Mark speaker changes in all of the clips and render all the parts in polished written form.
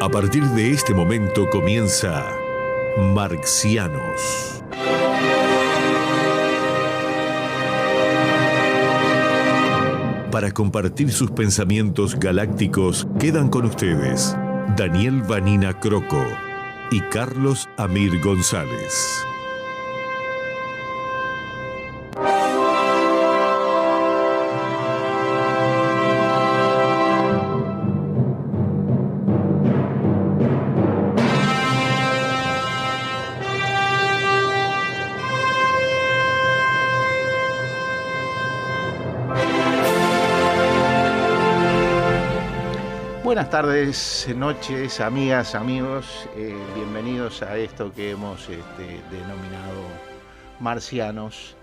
Speaker 1: A partir de este momento comienza Marxianos. Para compartir sus pensamientos galácticos quedan con ustedes Daniel Vanina Croco y Carlos Amir González.
Speaker 2: Buenas tardes, noches, amigas, amigos, bienvenidos a esto que hemos denominado Marcianos.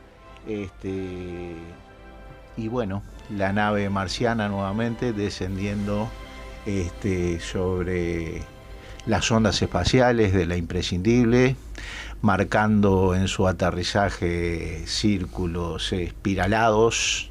Speaker 2: Y bueno, la nave marciana nuevamente descendiendo sobre las ondas espaciales de la imprescindible, marcando en su aterrizaje círculos espiralados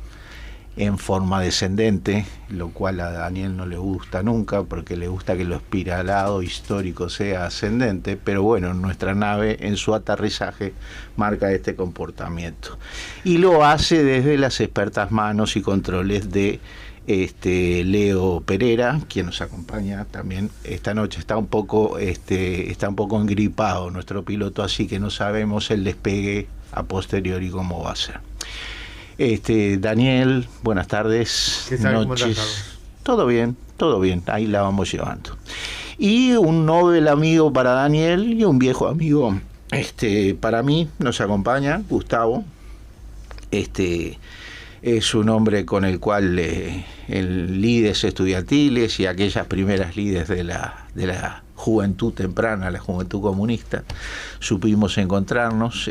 Speaker 2: en forma descendente, lo cual a Daniel no le gusta nunca, porque le gusta que lo espiralado histórico sea ascendente, pero bueno, nuestra nave en su aterrizaje marca este comportamiento. Y lo hace desde las expertas manos y controles de Leo Pereira, quien nos acompaña también esta noche. Está un poco engripado nuestro piloto, así que no sabemos el despegue a posteriori cómo va a ser. Daniel, buenas tardes.
Speaker 3: ¿Qué tal?
Speaker 2: Noches. Todo bien, ahí la vamos llevando. Y un Nobel amigo para Daniel y un viejo amigo para mí nos acompaña, Gustavo. Es un hombre con el cual en lides estudiantiles y aquellas primeras lides de la juventud temprana, la juventud comunista, supimos encontrarnos.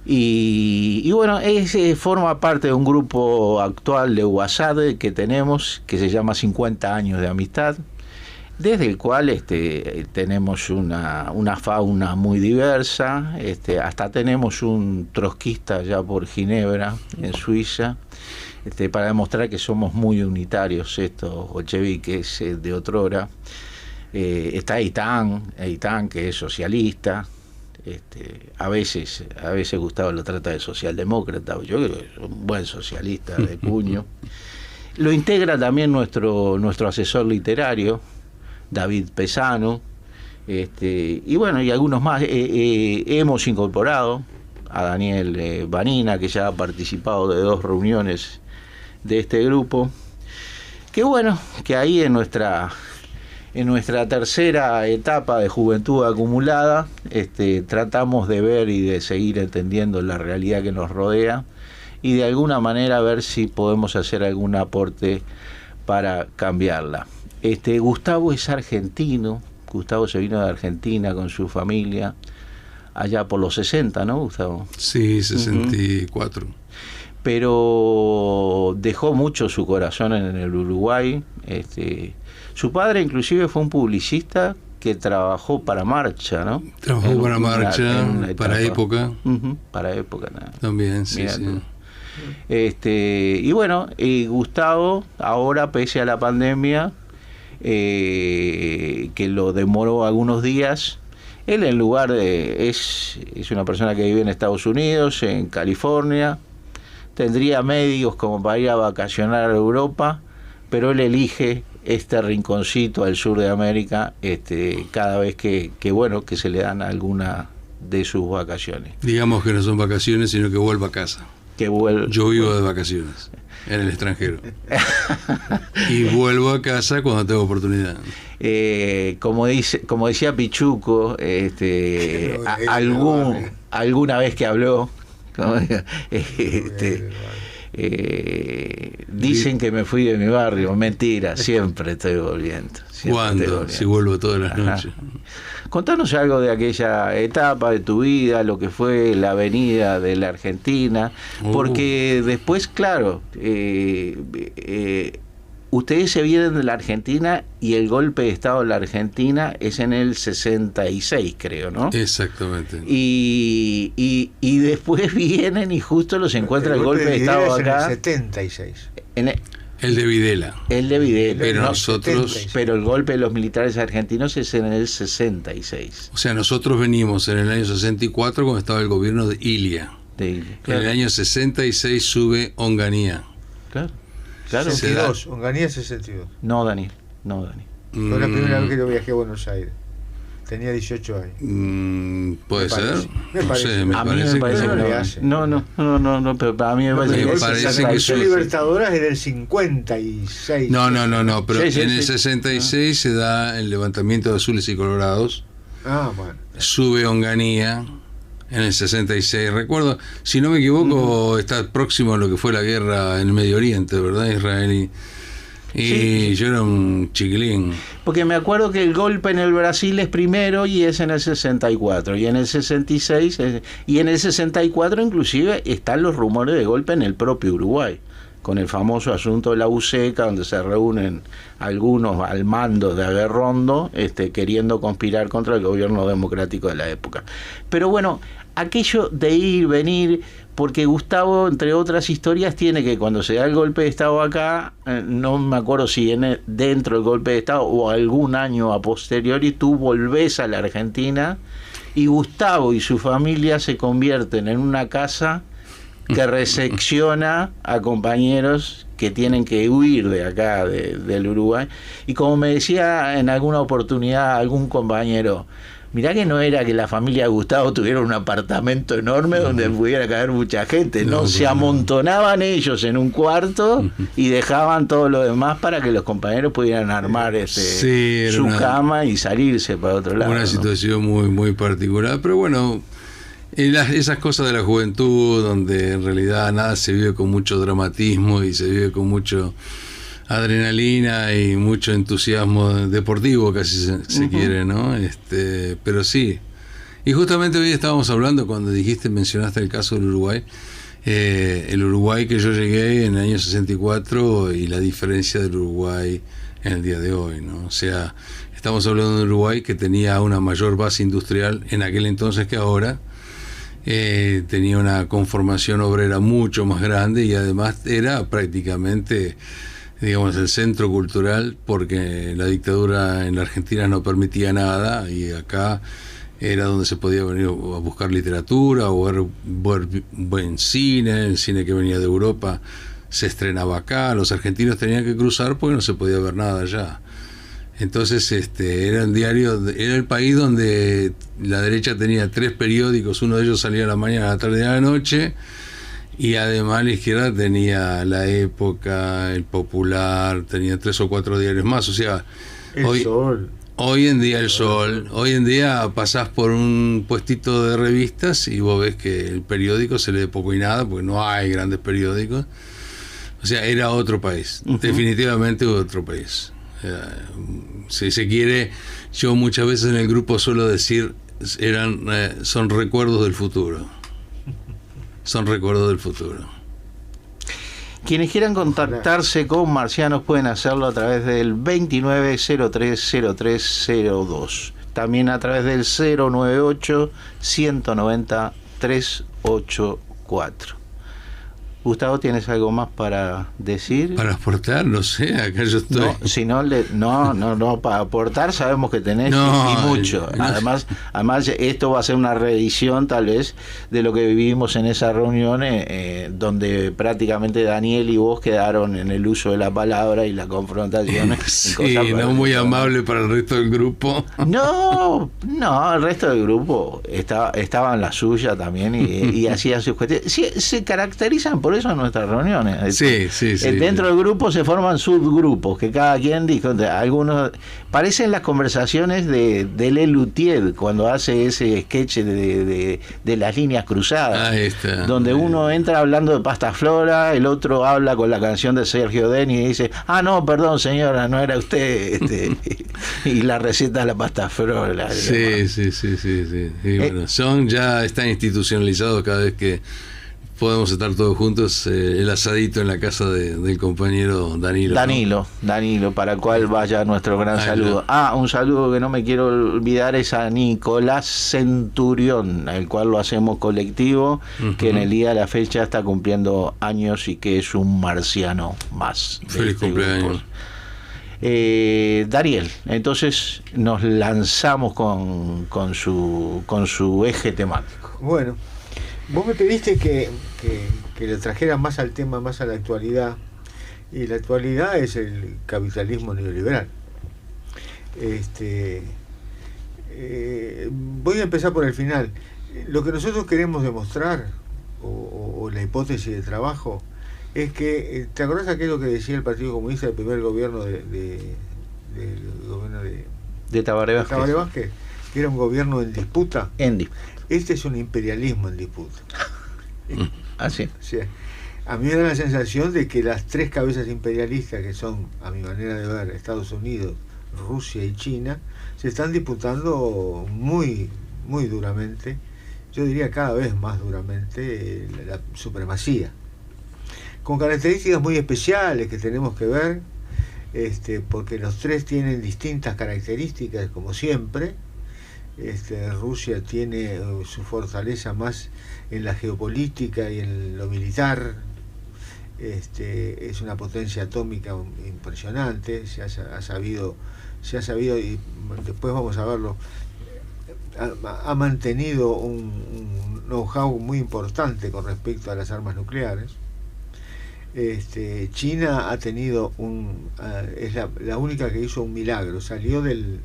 Speaker 2: Y bueno, forma parte de un grupo actual de WhatsApp que tenemos, que se llama 50 años de amistad, desde el cual tenemos una fauna muy diversa, hasta tenemos un trotskista allá por Ginebra, en Suiza, para demostrar que somos muy unitarios estos bolcheviques de otrora. Está Eitan, que es socialista. A veces Gustavo lo trata de socialdemócrata, yo creo que es un buen socialista de puño. Lo integra también nuestro asesor literario, David Pesano, y bueno, y algunos más. Hemos incorporado a Daniel Vanina, que ya ha participado de 2 reuniones de este grupo. Que bueno, que ahí en nuestra tercera etapa de juventud acumulada, tratamos de ver y de seguir entendiendo la realidad que nos rodea y de alguna manera ver si podemos hacer algún aporte para cambiarla. Gustavo es argentino. Gustavo se vino de Argentina con su familia allá por los 60, ¿no, Gustavo?
Speaker 3: Sí, 64.
Speaker 2: Pero dejó mucho su corazón en el Uruguay. Su padre inclusive fue un publicista que trabajó para Marcha, ¿no?
Speaker 3: Trabajó para Marcha, para Época.
Speaker 2: Para Época, nada.
Speaker 3: También, sí, sí.
Speaker 2: Y bueno, Gustavo, ahora pese a la pandemia, que lo demoró algunos días, él en lugar de... Es una persona que vive en Estados Unidos, en California, tendría medios como para ir a vacacionar a Europa, pero él elige este rinconcito al sur de América cada vez que se le dan alguna de sus vacaciones.
Speaker 3: Digamos que no son vacaciones, sino que vuelva a casa. Yo vivo de vacaciones en el extranjero y vuelvo a casa cuando tengo oportunidad.
Speaker 2: Como decía Pichuco, alguna vez que habló, dicen que me fui de mi barrio. Mentira, siempre estoy volviendo.
Speaker 3: ¿Cuándo? Si vuelvo todas las noches.
Speaker 2: Contanos algo de aquella etapa de tu vida, lo que fue la venida de la Argentina, porque después, claro, ustedes se vienen de la Argentina y el golpe de Estado de la Argentina es en el 66, creo, ¿no?
Speaker 3: Exactamente.
Speaker 2: Y después vienen y justo los encuentra el golpe de Estado acá.
Speaker 4: En el 76.
Speaker 3: El de Videla.
Speaker 2: Pero
Speaker 3: no, nosotros...
Speaker 2: Pero el golpe de los militares argentinos es en el 66.
Speaker 3: O sea, nosotros venimos en el año 64 cuando estaba el gobierno de Ilia.
Speaker 2: Claro.
Speaker 3: En el año 66 sube Onganía.
Speaker 2: Claro.
Speaker 4: 62, Onganía 62.
Speaker 2: No, Daniel.
Speaker 4: Fue la primera vez que yo viajé a Buenos Aires. Tenía 18 años.
Speaker 3: ¿Puede ser?
Speaker 4: Me parece.
Speaker 3: Me parece que
Speaker 2: no, pero para mí me
Speaker 3: parece que
Speaker 4: la Libertadora es del 56.
Speaker 3: No, pero
Speaker 2: Sí,
Speaker 3: en el 66 se da el levantamiento de azules y colorados.
Speaker 4: Bueno.
Speaker 3: Sube Onganía en el 66. Recuerdo, si no me equivoco, está próximo a lo que fue la guerra en el Medio Oriente, ¿verdad? Israelí. Y yo era un chiquilín.
Speaker 2: Porque me acuerdo que el golpe en el Brasil es primero y es en el 64. Y en el 66 y en el 64 inclusive están los rumores de golpe en el propio Uruguay, con el famoso asunto de la UCECA, donde se reúnen algunos al mando de Aguerrondo queriendo conspirar contra el gobierno democrático de la época. Pero bueno, aquello de ir, venir, porque Gustavo, entre otras historias, tiene que cuando se da el golpe de Estado acá, no me acuerdo si dentro del golpe de Estado o algún año a posteriori, tú volvés a la Argentina y Gustavo y su familia se convierten en una casa que recepciona a compañeros que tienen que huir de acá, del Uruguay. Y como me decía en alguna oportunidad algún compañero, mirá que no era que la familia de Gustavo tuviera un apartamento enorme donde pudiera caber mucha gente, no, se amontonaban ellos en un cuarto y dejaban todo lo demás para que los compañeros pudieran armar su cama y salirse para otro lado.
Speaker 3: Una situación muy, muy particular, pero bueno, esas cosas de la juventud, donde en realidad nada se vive con mucho dramatismo y se vive con mucho adrenalina y mucho entusiasmo deportivo, casi se quiere, ¿no? Pero sí. Y justamente hoy estábamos hablando, cuando mencionaste el caso del Uruguay, el Uruguay que yo llegué en el año 64 y la diferencia del Uruguay en el día de hoy, ¿no? O sea, estamos hablando de un Uruguay que tenía una mayor base industrial en aquel entonces que ahora, tenía una conformación obrera mucho más grande y además era prácticamente, digamos, el centro cultural, porque la dictadura en la Argentina no permitía nada y acá era donde se podía venir a buscar literatura o ver buen cine, el cine que venía de Europa se estrenaba acá, los argentinos tenían que cruzar porque no se podía ver nada allá. Entonces era el país donde la derecha tenía 3 periódicos, uno de ellos salía a la mañana, a la tarde y a la noche, y además la izquierda tenía La Época, El Popular, tenía 3 o 4 diarios más. O sea, hoy en día El Sol, hoy en día pasás por un puestito de revistas y vos ves que el periódico se lee poco y nada, porque no hay grandes periódicos. O sea, era otro país, definitivamente otro país. Si se quiere, yo muchas veces en el grupo suelo decir, son recuerdos del futuro. Son recuerdos del futuro.
Speaker 2: Quienes quieran contactarse con Marcianos pueden hacerlo a través del 29030302. También a través del 098-190-384. Gustavo, ¿tienes algo más para decir?
Speaker 3: Para aportar, no sé, acá yo estoy.
Speaker 2: No, si no, para aportar sabemos que tenés y mucho. Además, esto va a ser una reedición tal vez de lo que vivimos en esa reunión donde prácticamente Daniel y vos quedaron en el uso de la palabra y la confrontación.
Speaker 3: Sí, no muy amable para el resto del grupo.
Speaker 2: No, el resto del grupo estaba en la suya también y hacían sus cuestiones. Sí, se caracterizan por eso en nuestras reuniones.
Speaker 3: Sí.
Speaker 2: Dentro del grupo se forman subgrupos, que cada quien dijo, algunos parecen las conversaciones de Lelutier cuando hace ese sketch de las líneas cruzadas.
Speaker 3: Ahí está.
Speaker 2: Donde uno entra hablando de pasta flora, el otro habla con la canción de Sergio Denis y dice, no, perdón señora, no era usted, y la receta de la pasta flora.
Speaker 3: Sí. Bueno, ya están institucionalizados cada vez que podemos estar todos juntos, el asadito en la casa del compañero Danilo.
Speaker 2: Danilo, para el cual vaya nuestro gran saludo. Un saludo que no me quiero olvidar es a Nicolás Centurión, el cual lo hacemos colectivo, que en el día de la fecha está cumpliendo años y que es un marciano más.
Speaker 3: Feliz cumpleaños.
Speaker 2: Daniel, entonces nos lanzamos con su eje temático.
Speaker 4: Bueno, vos me pediste que lo trajera más al tema, más a la actualidad, y la actualidad es el capitalismo neoliberal. Voy a empezar por el final. Lo que nosotros queremos demostrar, o la hipótesis de trabajo, es que, ¿te acordás aquello que decía el Partido Comunista del primer gobierno del gobierno
Speaker 2: de Tabaré
Speaker 4: Vázquez, que era un gobierno en disputa? Este es un imperialismo en disputa.
Speaker 2: Así.
Speaker 4: O sea, a mí me da la sensación de que las tres cabezas imperialistas, que son, a mi manera de ver, Estados Unidos, Rusia y China, se están disputando muy, muy duramente, yo diría cada vez más duramente, la supremacía, con características muy especiales que tenemos que ver, porque los tres tienen distintas características, como siempre. Rusia tiene su fortaleza más en la geopolítica y en lo militar. Es una potencia atómica impresionante, se ha sabido, y después vamos a verlo, ha mantenido un know-how muy importante con respecto a las armas nucleares. China ha tenido es la única que hizo un milagro, salió del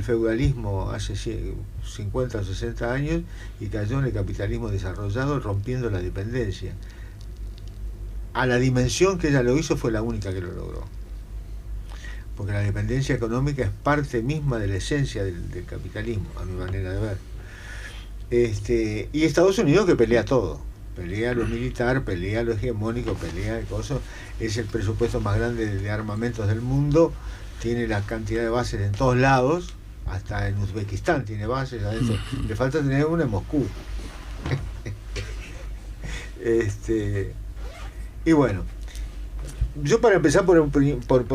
Speaker 4: feudalismo hace 50 o 60 años y cayó en el capitalismo desarrollado, rompiendo la dependencia. A la dimensión que ella lo hizo, fue la única que lo logró, porque la dependencia económica es parte misma de la esencia del capitalismo, a mi manera de ver. Y Estados Unidos, que pelea todo, pelea lo militar, pelea lo hegemónico, pelea cosas, es el presupuesto más grande de armamentos del mundo, tiene la cantidad de bases en todos lados, hasta en Uzbekistán tiene bases adentro. Le falta tener una en Moscú. Y bueno, yo, para empezar por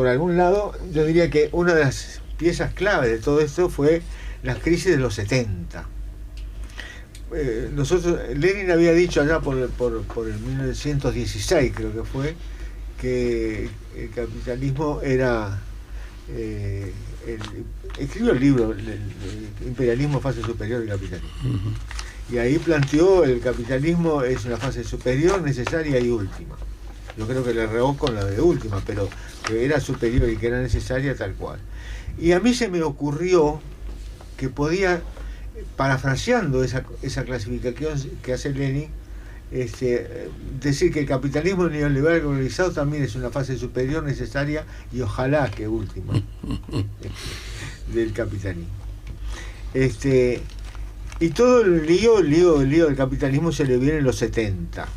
Speaker 4: algún lado, yo diría que una de las piezas clave de todo esto fue las crisis de los 70. Lenin había dicho allá por el 1916, creo que fue, que el capitalismo era... escribió el libro, el imperialismo, fase superior del capitalismo. Y ahí planteó: el capitalismo es una fase superior, necesaria y última. Yo creo que le erró con la de última, pero que era superior y que era necesaria, tal cual. Y a mí se me ocurrió que podía, parafraseando esa clasificación que hace Lenin, decir que el capitalismo neoliberal globalizado también es una fase superior, necesaria y ojalá que última del capitalismo. Y todo el lío del capitalismo se le viene en los 70.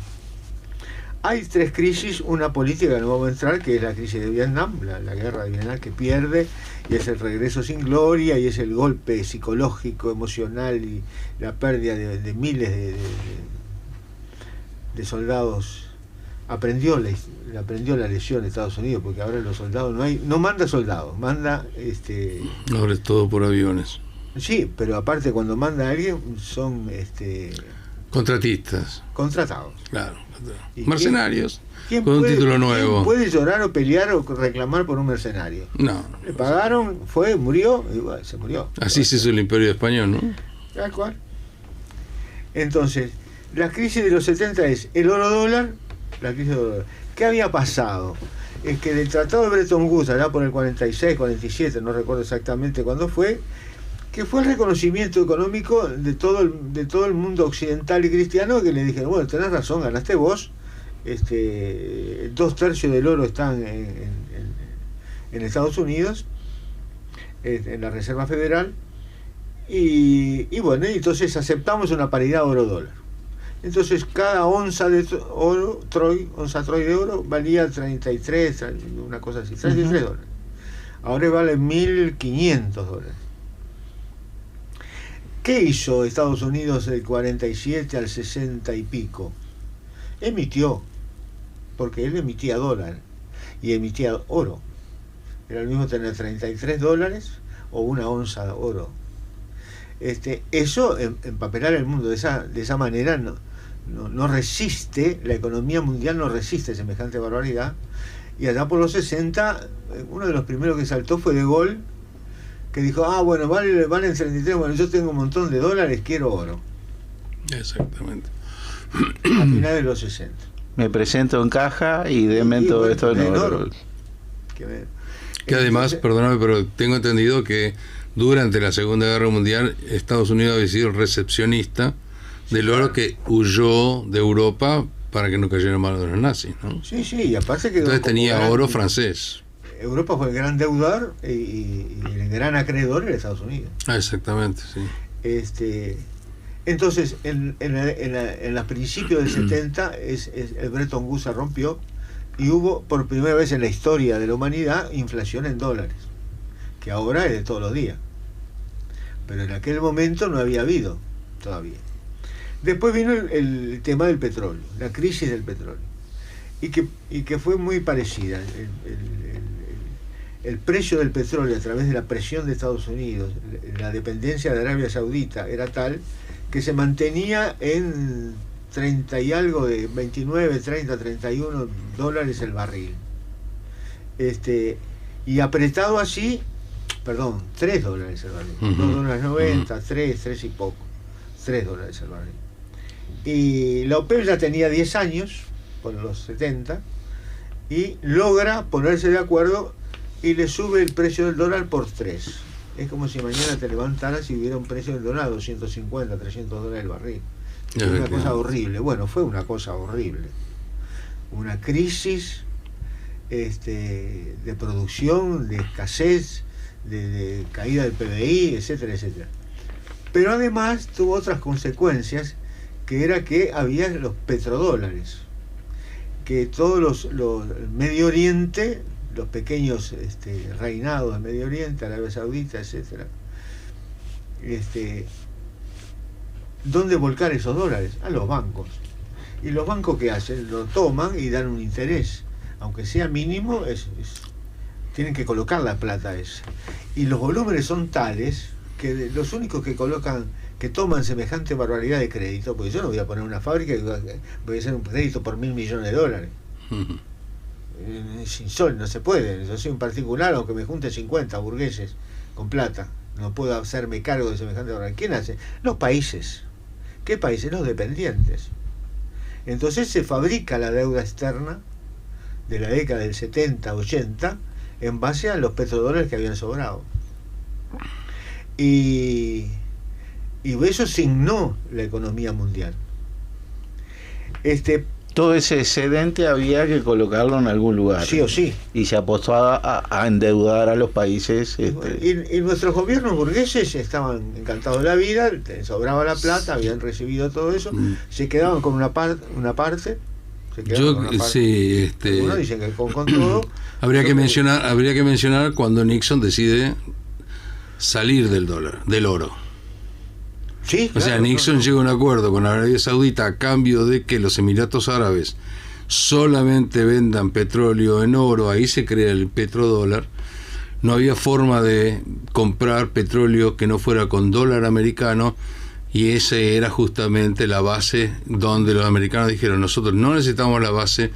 Speaker 4: Hay tres crisis, una política que no vamos a entrar, que es la crisis de Vietnam, la guerra de Vietnam, que pierde, y es el regreso sin gloria, y es el golpe psicológico, emocional, y la pérdida de miles de soldados. Aprendió la lección de Estados Unidos, porque ahora los soldados no manda soldados, manda
Speaker 3: ahora es todo por aviones.
Speaker 4: Sí, pero aparte, cuando manda a alguien son
Speaker 3: contratistas,
Speaker 4: contratados,
Speaker 3: claro, mercenarios.
Speaker 4: ¿Quién
Speaker 3: con un título nuevo?
Speaker 4: ¿Quién puede llorar o pelear o reclamar por un mercenario?
Speaker 3: No.
Speaker 4: Le pagaron, murió, y bueno, se murió.
Speaker 3: Así se hizo el Imperio Español, ¿no?
Speaker 4: Tal cual. Entonces, la crisis de los 70 es el oro-dólar, la crisis del oro-dólar. ¿Qué había pasado? Es que del Tratado de Bretton Woods, allá por el 46, 47, no recuerdo exactamente cuándo fue, que fue el reconocimiento económico de todo el mundo occidental y cristiano, que le dijeron: bueno, tenés razón, ganaste vos, 2/3 del oro están en Estados Unidos, en la Reserva Federal, y bueno, entonces aceptamos una paridad oro-dólar. Entonces cada onza de oro, onza troy de oro, valía 33, una cosa así, 33 dólares. Ahora vale $1.500. ¿Qué hizo Estados Unidos del 47 al 60 y pico? emitió, porque él emitía dólar y emitía oro. Era lo mismo tener $33 o una onza de oro. Eso, empapelar el mundo de esa manera, no resiste, la economía mundial no resiste semejante barbaridad. Y allá por los 60, uno de los primeros que saltó fue De Gaulle, que dijo, bueno, valen 33, bueno, yo tengo un montón de dólares, quiero oro.
Speaker 3: Exactamente.
Speaker 4: A finales de los 60.
Speaker 2: Me presento en caja y denme todo esto en oro.
Speaker 3: Que además, perdóname, pero tengo entendido que durante la Segunda Guerra Mundial Estados Unidos había sido recepcionista del oro que huyó de Europa para que no cayera en manos de los nazis, ¿no?
Speaker 4: Sí, y aparte que
Speaker 3: entonces tenía oro francés.
Speaker 4: Europa fue el gran deudor y el gran acreedor era Estados Unidos.
Speaker 3: Exactamente, sí.
Speaker 4: Entonces, en los principios del 70, el Bretton Woods se rompió y hubo, por primera vez en la historia de la humanidad, inflación en dólares, que ahora es de todos los días. Pero en aquel momento no había habido todavía. Después vino el tema del petróleo, la crisis del petróleo, y que fue muy parecida. El precio del petróleo a través de la presión de Estados Unidos, la dependencia de Arabia Saudita, era tal que se mantenía en 30 y algo, de 29, 30, 31 dólares el barril. Y apretado así, perdón, 3 dólares el barril, $2.90, 3 y poco, 3 dólares el barril. Y la OPEP ya tenía 10 años, por los 70, y logra ponerse de acuerdo y le sube el precio del dólar por 3. Es como si mañana te levantaras y hubiera un precio del dólar de $250, $300 el barril. Es una cosa horrible. Bueno, fue una cosa horrible. Una crisis de producción, de escasez, de caída del PBI, etcétera, etcétera. Pero además tuvo otras consecuencias, que era que había los petrodólares, que todos los Medio Oriente, los pequeños reinados de Medio Oriente, Arabia Saudita, etcétera, ¿dónde volcar esos dólares? A los bancos. Y los bancos, ¿qué hacen? Lo toman y dan un interés, aunque sea mínimo, tienen que colocar la plata esa. Y los volúmenes son tales que los únicos que toman semejante barbaridad de crédito, porque yo no voy a poner una fábrica y voy a hacer un crédito por $1.000 millones. Es insólito, no se puede. Yo soy un particular, aunque me junte 50 burgueses con plata, no puedo hacerme cargo de semejante barbaridad. ¿Quién hace? Los países. ¿Qué países? Los dependientes. Entonces se fabrica la deuda externa de la década del 70, 80, en base a los petrodólares que habían sobrado. Y eso signó la economía mundial.
Speaker 2: Todo ese excedente había que colocarlo en algún lugar.
Speaker 4: Sí o sí.
Speaker 2: Y se apostó a endeudar a los países.
Speaker 4: Y nuestros gobiernos burgueses estaban encantados de la vida, les sobraba la plata, habían recibido todo eso, se quedaban con una parte.
Speaker 3: Sí,
Speaker 4: algunos dicen que con todo.
Speaker 3: Habría que mencionar cuando Nixon decide salir del oro.
Speaker 4: Sí, claro,
Speaker 3: o sea, Nixon llega a un acuerdo con Arabia Saudita a cambio de que los Emiratos Árabes solamente vendan petróleo en oro. Ahí se crea el petrodólar. No había forma de comprar petróleo que no fuera con dólar americano, y esa era justamente la base donde los americanos dijeron: nosotros no necesitamos la base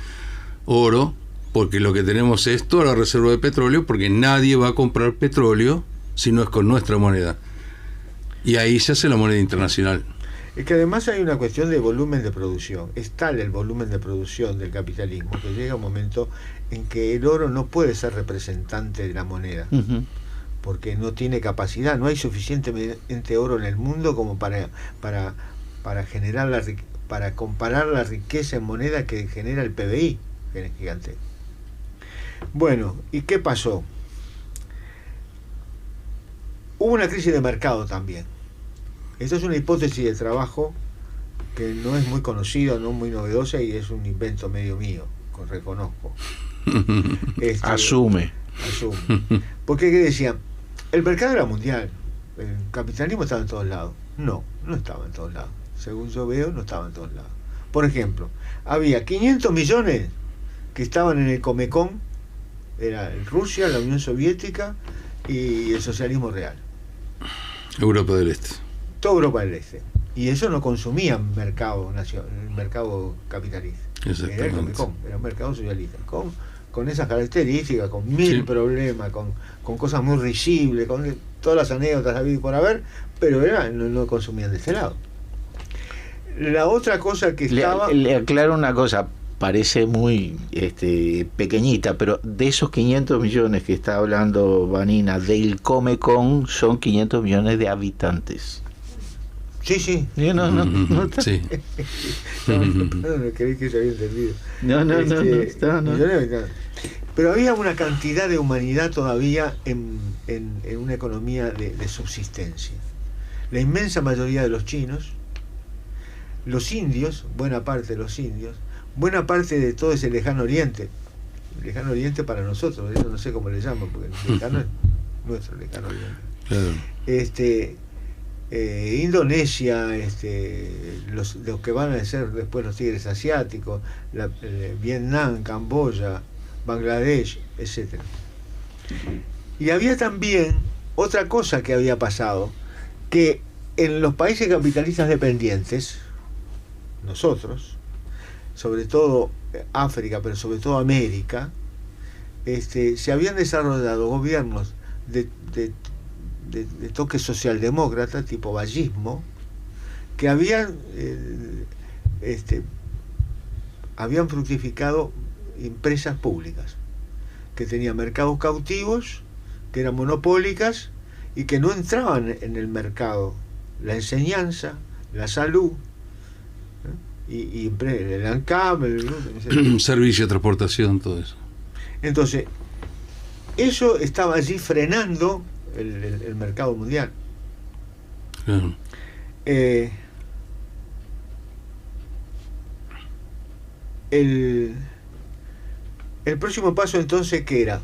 Speaker 3: oro, porque lo que tenemos es toda la reserva de petróleo, porque nadie va a comprar petróleo si no es con nuestra moneda. Y ahí se hace la moneda internacional.
Speaker 4: Es que además hay una cuestión de volumen de producción. Es tal el volumen de producción del capitalismo que llega un momento en que el oro no puede ser representante de la moneda, porque no tiene capacidad. No hay suficientemente oro en el mundo como para generar para comparar la riqueza en moneda que genera el PBI, que es gigante. Bueno, ¿y qué pasó? Hubo una crisis de mercado también. Esta es una hipótesis de trabajo que no es muy conocida, no muy novedosa, y es un invento medio mío, reconozco.
Speaker 2: Asume.
Speaker 4: Porque ¿qué decían? El mercado era mundial, el capitalismo estaba en todos lados. No estaba en todos lados. Según yo veo, no estaba en todos lados. Por ejemplo, había 500 millones que estaban en el Comecon, era Rusia, la Unión Soviética y el socialismo real.
Speaker 3: Europa del Este.
Speaker 4: Toda Europa del Este. Y eso no consumía mercado capitalista. Era el Comecon, era un mercado socialista. Con esas características, con mil problemas, con cosas muy risibles, con todas las anécdotas habidas por haber, pero no consumían de este lado. La otra cosa que estaba...
Speaker 2: Le aclaro una cosa, parece muy pequeñita, pero de esos 500 millones que está hablando Vanina del Comecon, son 500 millones de habitantes.
Speaker 4: Sí.
Speaker 2: Sí.
Speaker 4: No, creí que se había entendido.
Speaker 2: No.
Speaker 4: Pero había una cantidad de humanidad todavía en una economía de subsistencia. La inmensa mayoría de los chinos, los indios, buena parte buena parte de todo ese lejano oriente para nosotros, eso no sé cómo le llaman, porque el lejano es nuestro lejano oriente. Claro. Indonesia, los que van a ser después los tigres asiáticos, Vietnam, Camboya, Bangladesh, etcétera. Y había también otra cosa que había pasado, que en los países capitalistas dependientes, nosotros, sobre todo África, pero sobre todo América, se habían desarrollado gobiernos de toque socialdemócrata, tipo vallismo, que habían fructificado empresas públicas, que tenían mercados cautivos, que eran monopólicas y que no entraban en el mercado la enseñanza, la salud, y el ANCAP,
Speaker 3: servicio, transportación, todo eso.
Speaker 4: Entonces, eso estaba allí frenando el mercado mundial.
Speaker 3: Claro.
Speaker 4: El próximo paso entonces, ¿qué era?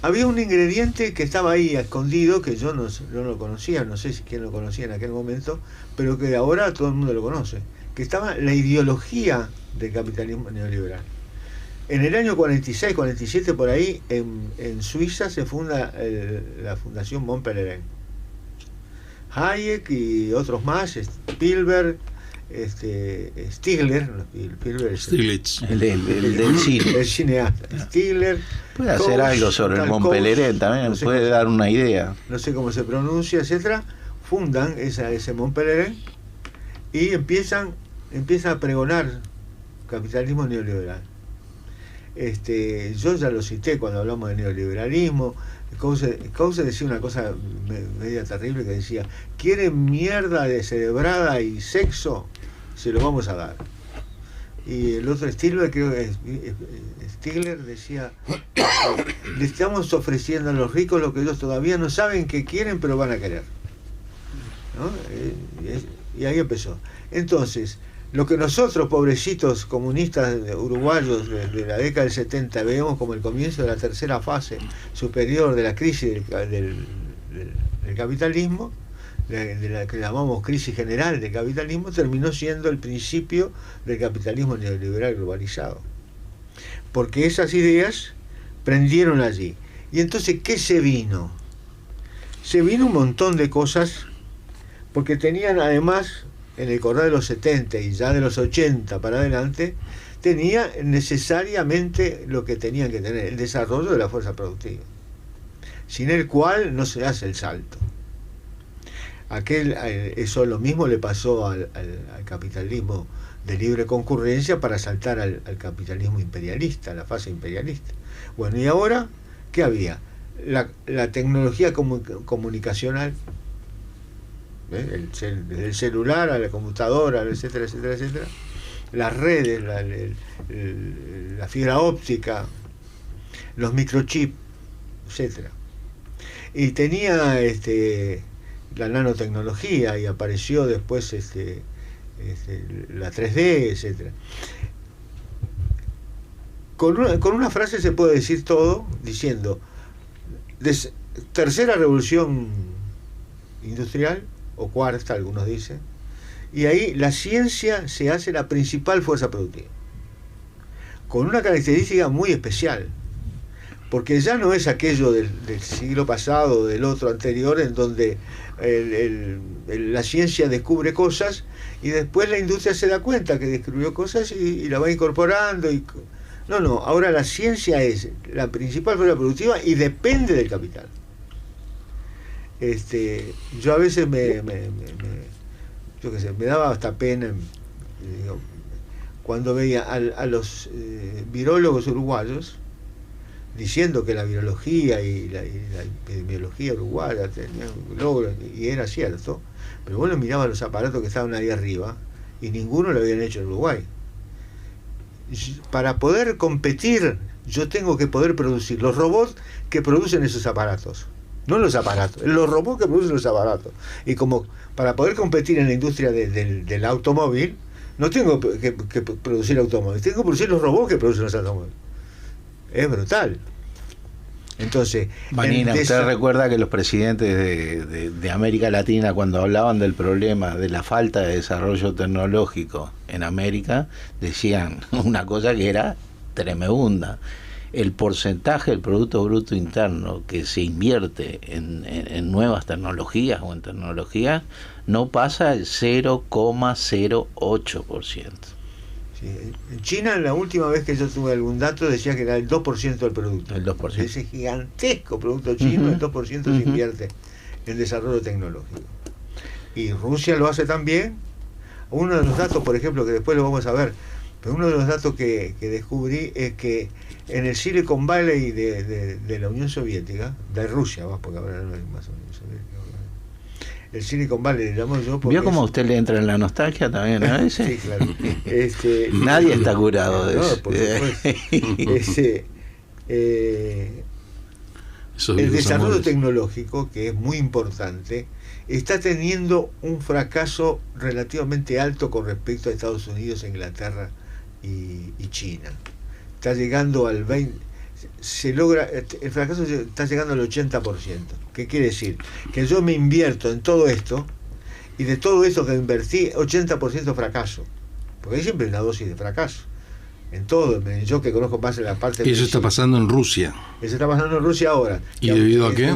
Speaker 4: Había un ingrediente que estaba ahí escondido, que yo no lo conocía, no sé si quién lo conocía en aquel momento, pero que ahora todo el mundo lo conoce, que estaba la ideología del capitalismo neoliberal. En el año 46, 47 por ahí, en Suiza se funda la Fundación Mont Pelerin. Hayek y otros más, Spielberg, Stiglitz,
Speaker 2: el del cine.
Speaker 4: El cineasta, Stiglitz.
Speaker 2: Puede hacer algo sobre el Mont Pelerin también, puede dar una idea.
Speaker 4: No sé cómo se pronuncia, etcétera. Fundan ese Mont Pelerin y empiezan a pregonar capitalismo neoliberal. Yo ya lo cité cuando hablamos de neoliberalismo. Coase decía una cosa media terrible, que decía: ¿quieren mierda descerebrada y sexo? Se lo vamos a dar. Y el otro Stiglitz, creo que Stiglitz decía: le estamos ofreciendo a los ricos lo que ellos todavía no saben que quieren, pero van a querer, ¿no? Y ahí empezó. Entonces, lo que nosotros, pobrecitos comunistas uruguayos de la década del 70, vemos como el comienzo de la tercera fase superior de la crisis del capitalismo, de la que llamamos crisis general del capitalismo, terminó siendo el principio del capitalismo neoliberal globalizado. Porque esas ideas prendieron allí. Y entonces, ¿qué se vino? Se vino un montón de cosas, porque tenían además, en el correr de los 70 y ya de los 80 para adelante, tenía necesariamente lo que tenían que tener: el desarrollo de la fuerza productiva, sin el cual no se hace el salto. Eso lo mismo le pasó al capitalismo de libre concurrencia para saltar al capitalismo imperialista, a la fase imperialista. Bueno, y ahora, ¿qué había? La tecnología comunicacional, desde el celular a la computadora, etcétera, etcétera, etcétera, las redes, la fibra óptica, los microchips, etcétera. Y tenía la nanotecnología, y apareció después la 3D, etcétera. Con una frase se puede decir todo, diciendo: tercera revolución industrial, o cuarta, algunos dicen, Y ahí la ciencia se hace la principal fuerza productiva, con una característica muy especial, porque ya no es aquello del siglo pasado, del otro anterior, en donde la ciencia descubre cosas y después la industria se da cuenta que descubrió cosas y la va incorporando. No, ahora la ciencia es la principal fuerza productiva y depende del capital. Yo a veces yo qué sé, me daba hasta pena, cuando veía a los virólogos uruguayos diciendo que la virología y la epidemiología uruguaya tenían logros, y era cierto, pero bueno, miraba los aparatos que estaban ahí arriba y ninguno lo habían hecho en Uruguay. Para poder competir, yo tengo que poder producir los robots que producen esos aparatos, no los aparatos, los robots que producen los aparatos. Y como para poder competir en la industria del automóvil, no tengo que producir automóviles, tengo que producir los robots que producen los automóviles. Es brutal. Entonces,
Speaker 2: Vanina, usted recuerda que los presidentes de América Latina, cuando hablaban del problema de la falta de desarrollo tecnológico en América, decían una cosa que era tremenda: el porcentaje del Producto Bruto Interno que se invierte en nuevas tecnologías o en tecnologías no pasa el 0,08%.
Speaker 4: Sí. En China, la última vez que yo tuve algún dato, decía que era el 2% del producto.
Speaker 2: El 2%.
Speaker 4: Ese gigantesco producto chino, el 2% se invierte en desarrollo tecnológico. Y Rusia lo hace también. Uno de los datos, por ejemplo, que después lo vamos a ver, pero uno de los datos que descubrí es que en el Silicon Valley de la Unión Soviética, de Rusia, porque ahora no hay más Unión Soviética, el Silicon Valley le llamo yo.
Speaker 2: ¿Vio cómo a usted le entra en la nostalgia también a veces?
Speaker 4: Sí, claro.
Speaker 2: Nadie está curado de eso.
Speaker 4: No, por supuesto. El desarrollo tecnológico, que es muy importante, está teniendo un fracaso relativamente alto con respecto a Estados Unidos, Inglaterra y China. Está llegando al 20%. El fracaso está llegando al 80%. ¿Qué quiere decir? Que yo me invierto en todo esto, y de todo esto que invertí, 80% fracaso. Porque hay siempre una dosis de fracaso. En todo, yo que conozco más en la parte...
Speaker 3: Y eso está pasando en Rusia.
Speaker 4: Eso está pasando en Rusia ahora.
Speaker 3: ¿Y debido a qué?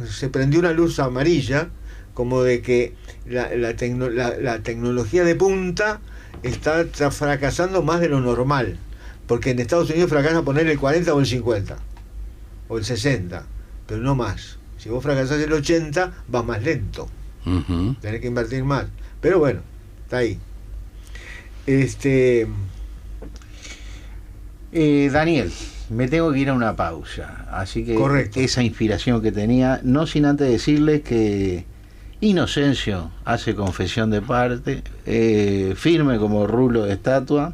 Speaker 4: Se prendió una luz amarilla, como de que la tecnología de punta está fracasando más de lo normal. Porque en Estados Unidos fracasa poner el 40 o el 50 o el 60, pero no más. Si vos fracasás el 80, vas más lento. Tenés que invertir más. Pero bueno, está ahí.
Speaker 2: Daniel, me tengo que ir a una pausa, así que
Speaker 4: correcto.
Speaker 2: Esa inspiración que tenía, no sin antes decirles que Inocencio hace confesión de parte, firme como rulo de estatua,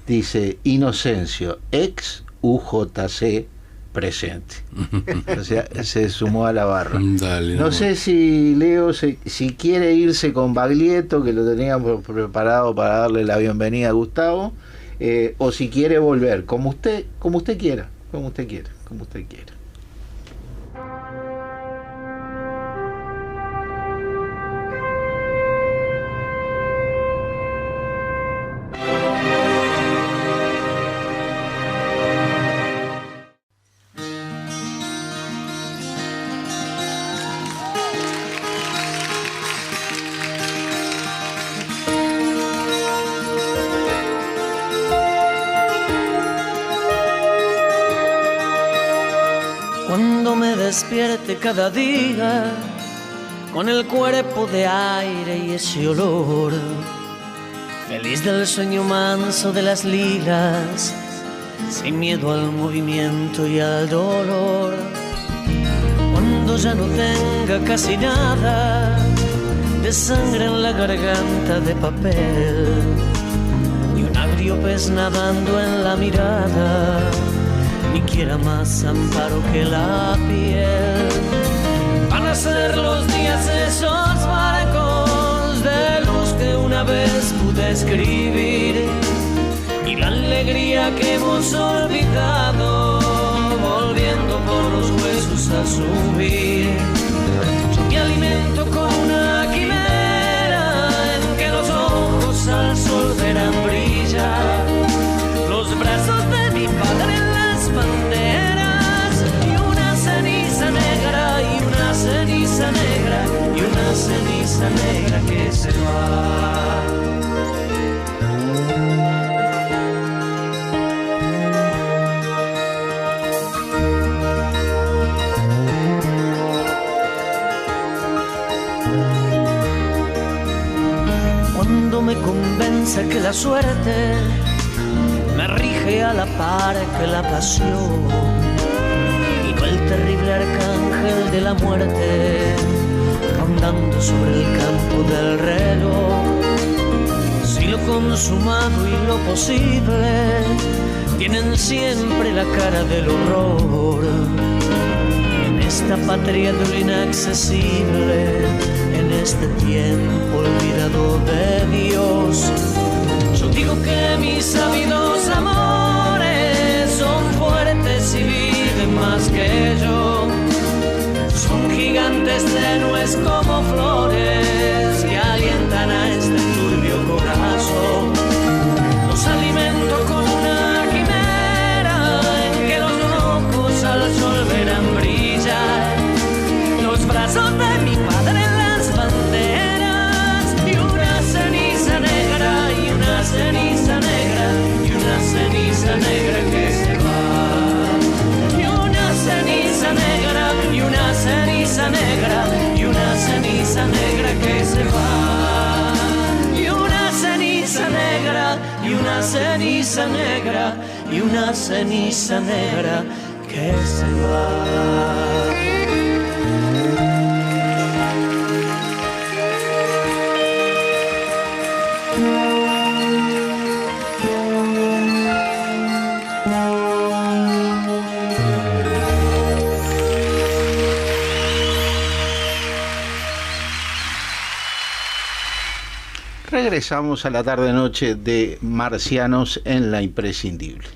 Speaker 2: dice: Inocencio, ex UJC presente. O sea, se sumó a la barra.
Speaker 3: Dale,
Speaker 2: no sé si Leo, si quiere irse con Baglietto, que lo teníamos preparado para darle la bienvenida a Gustavo, o si quiere volver, como usted quiera.
Speaker 5: Despierte cada día con el cuerpo de aire y ese olor, feliz del sueño manso de las lilas, sin miedo al movimiento y al dolor. Cuando ya no tenga casi nada de sangre en la garganta de papel, ni un agrio pez nadando en la mirada, ni quiera más amparo que la piel. Van a ser los días esos barcos de luz que una vez pude escribir, y la alegría que hemos olvidado, volviendo por los huesos a subir. Yo me alimento con una quimera en que los ceniza negra que se va. Cuando me convence que la suerte me rige a la par que la pasión, y no el terrible arcángel de la muerte rondando sobre el campo del reloj. Si lo consumado y lo posible tienen siempre la cara del horror, en esta patria de lo inaccesible, en este tiempo olvidado de Dios, yo digo que mis ávidos amores son fuertes y viven más que yo. Son gigantes tenues como flores que alientan a este turbio corazón. Los alimento con una quimera en que los rojos al sol verán brillar los brazos de mi padre en las banderas, y una ceniza negra, y una ceniza negra, y una ceniza negra que se va, y una ceniza negra, y una ceniza negra, y una ceniza negra que se va, y una ceniza negra, y una ceniza negra, y una ceniza negra que se va.
Speaker 2: Regresamos a la tarde-noche de Marcianos en La Imprescindible.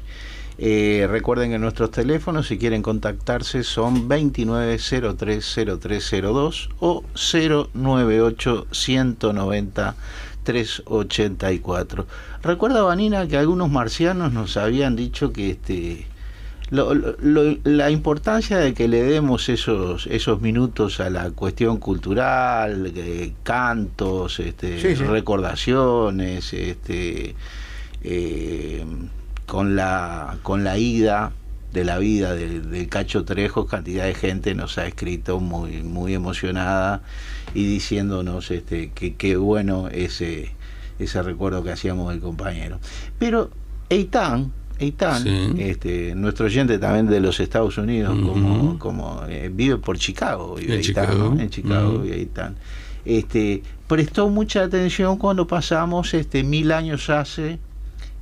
Speaker 2: Recuerden que nuestros teléfonos, si quieren contactarse, son 29030302 o 098-190-384. Recuerda, Vanina, que algunos marcianos nos habían dicho que la importancia de que le demos esos minutos a la cuestión cultural, cantos, sí. Recordaciones, con la ida de la vida del Cacho Trejos, cantidad de gente nos ha escrito muy, muy emocionada y diciéndonos que bueno ese recuerdo que hacíamos del compañero. Pero Eitan, sí, nuestro oyente también de los Estados Unidos, como vive por Chicago, vive en Chicago, ¿no? En Chicago vive Eitan. Prestó mucha atención cuando pasamos 1000 años hace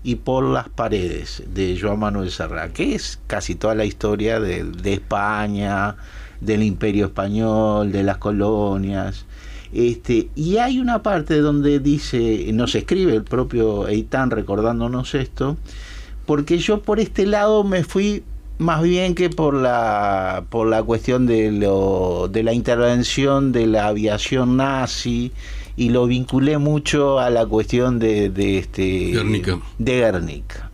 Speaker 2: y por las paredes de Joan Manuel Serrat, que es casi toda la historia de España, del Imperio Español, de las colonias. Y hay una parte donde dice, nos escribe el propio Eitan recordándonos esto, porque yo por este lado me fui más bien que por la cuestión de la intervención de la aviación nazi, y lo vinculé mucho a la cuestión de Guernica.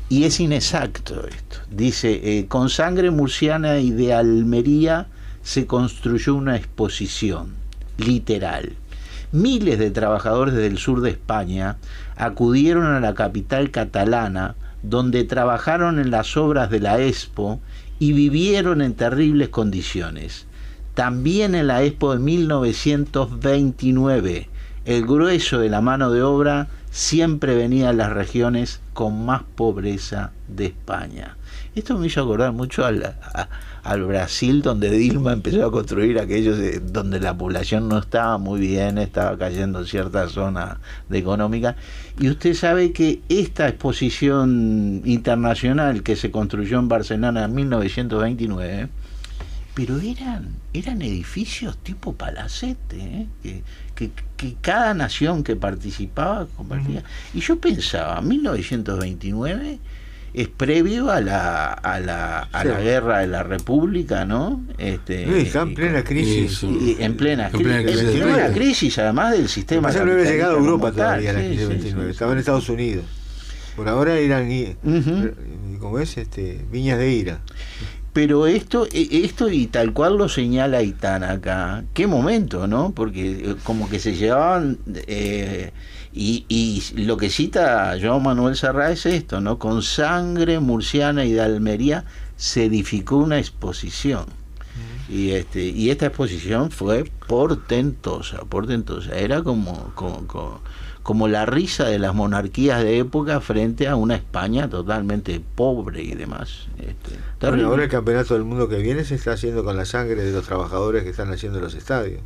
Speaker 2: Y es inexacto esto. Dice, con sangre murciana y de Almería se construyó una exposición, literal. Miles de trabajadores del sur de España acudieron a la capital catalana, donde trabajaron en las obras de la Expo y vivieron en terribles condiciones. También en la Expo de 1929, el grueso de la mano de obra siempre venía a las regiones con más pobreza de España. Esto me hizo acordar mucho al Brasil, donde Dilma empezó a construir aquellos donde la población no estaba muy bien, estaba cayendo cierta zona económica. Y usted sabe que esta exposición internacional que se construyó en Barcelona en 1929, pero eran edificios tipo palacete, que cada nación que participaba compartía. Y yo pensaba, 1929 es previo a la guerra de la República, ¿no?
Speaker 4: Está en plena crisis.
Speaker 2: En plena crisis, además del sistema.
Speaker 4: No había llegado a Europa todavía la crisis de 29, estaba en Estados Unidos. Por ahora eran, como es, viñas de ira.
Speaker 2: Pero esto y tal cual lo señala Aitán acá, qué momento, ¿no? Porque como que se llevaban, y lo que cita João Manuel Serrat es esto, ¿no? Con sangre murciana y de Almería se edificó una exposición. Y esta exposición fue portentosa. Era como la risa de las monarquías de época frente a una España totalmente pobre y demás.
Speaker 4: Bueno, ahora el campeonato del mundo que viene se está haciendo con la sangre de los trabajadores que están haciendo los estadios.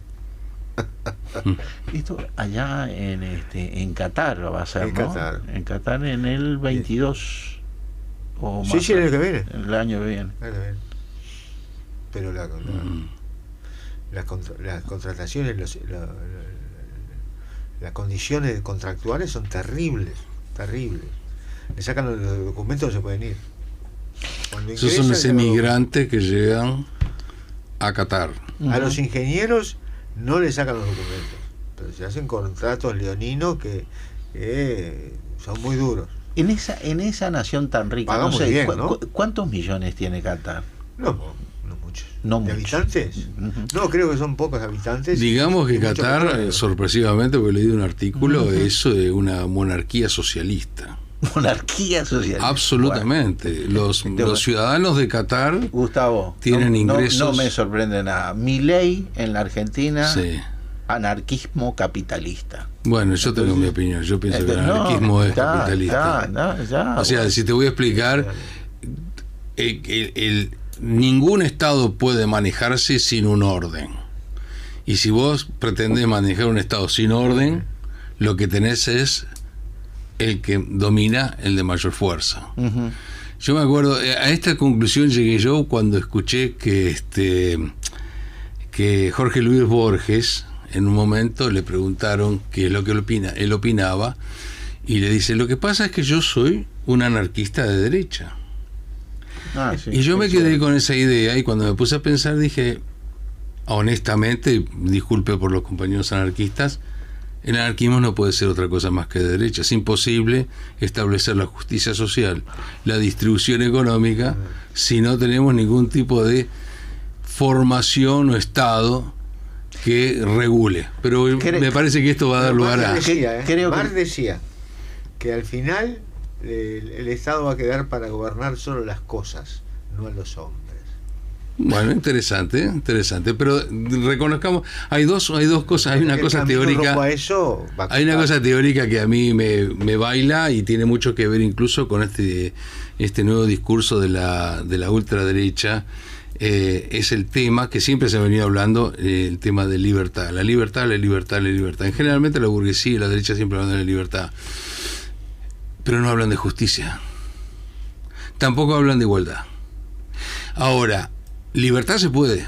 Speaker 2: Esto allá en Qatar va a ser,
Speaker 4: en
Speaker 2: ¿no?
Speaker 4: Qatar.
Speaker 2: En Qatar en el 22 o más.
Speaker 4: Sí, el año que viene.
Speaker 2: El año que viene.
Speaker 4: Pero las contrataciones, las condiciones contractuales son terribles. Le sacan los documentos, se pueden ir.
Speaker 3: Esos son los emigrantes que llegan a Qatar.
Speaker 4: A los ingenieros no le sacan los documentos, pero se hacen contratos leoninos que son muy duros.
Speaker 2: En esa nación tan rica,
Speaker 4: pagamos bien, ¿no?
Speaker 2: ¿Cuántos millones tiene Qatar?
Speaker 4: No muchos.
Speaker 2: No
Speaker 4: ¿De
Speaker 2: muchos.
Speaker 4: habitantes? No, creo que son pocos habitantes.
Speaker 3: Digamos que Qatar, sorpresivamente, porque leí un artículo, es una monarquía socialista.
Speaker 2: Monarquía socialista.
Speaker 3: Absolutamente.
Speaker 2: Bueno.
Speaker 3: Los ciudadanos de Qatar,
Speaker 2: Gustavo,
Speaker 3: tienen ingresos.
Speaker 2: No me sorprende nada. Milei en la Argentina,
Speaker 3: sí.
Speaker 2: Anarquismo capitalista.
Speaker 3: Bueno, yo tengo mi opinión. Yo pienso que el anarquismo es capitalista. O sea, si te voy a explicar, ningún Estado puede manejarse sin un orden. Y si vos pretendés manejar un Estado sin orden, lo que tenés es el que domina el de mayor fuerza. Uh-huh. Yo me acuerdo, a esta conclusión llegué yo cuando escuché que Jorge Luis Borges, en un momento le preguntaron qué es lo que él opinaba, y le dice: lo que pasa es que yo soy un anarquista de derecha. Sí, y yo me quedé con esa idea, y cuando me puse a pensar dije, honestamente, disculpe por los compañeros anarquistas, el anarquismo no puede ser otra cosa más que de derecha. Es imposible establecer la justicia social, la distribución económica, si no tenemos ningún tipo de formación o Estado que regule. Pero me parece que esto va a dar lugar a...
Speaker 4: Marx decía que al final el Estado va a quedar para gobernar solo las cosas, no a los hombres.
Speaker 3: Bueno, interesante, pero reconozcamos, hay dos cosas, hay una cosa teórica, hay una cosa teórica que a mí me baila y tiene mucho que ver incluso con este nuevo discurso de la ultraderecha. Es el tema que siempre se ha venido hablando, el tema de libertad. La libertad. Generalmente la burguesía y la derecha siempre hablan de la libertad, pero no hablan de justicia, tampoco hablan de igualdad. Ahora, libertad puede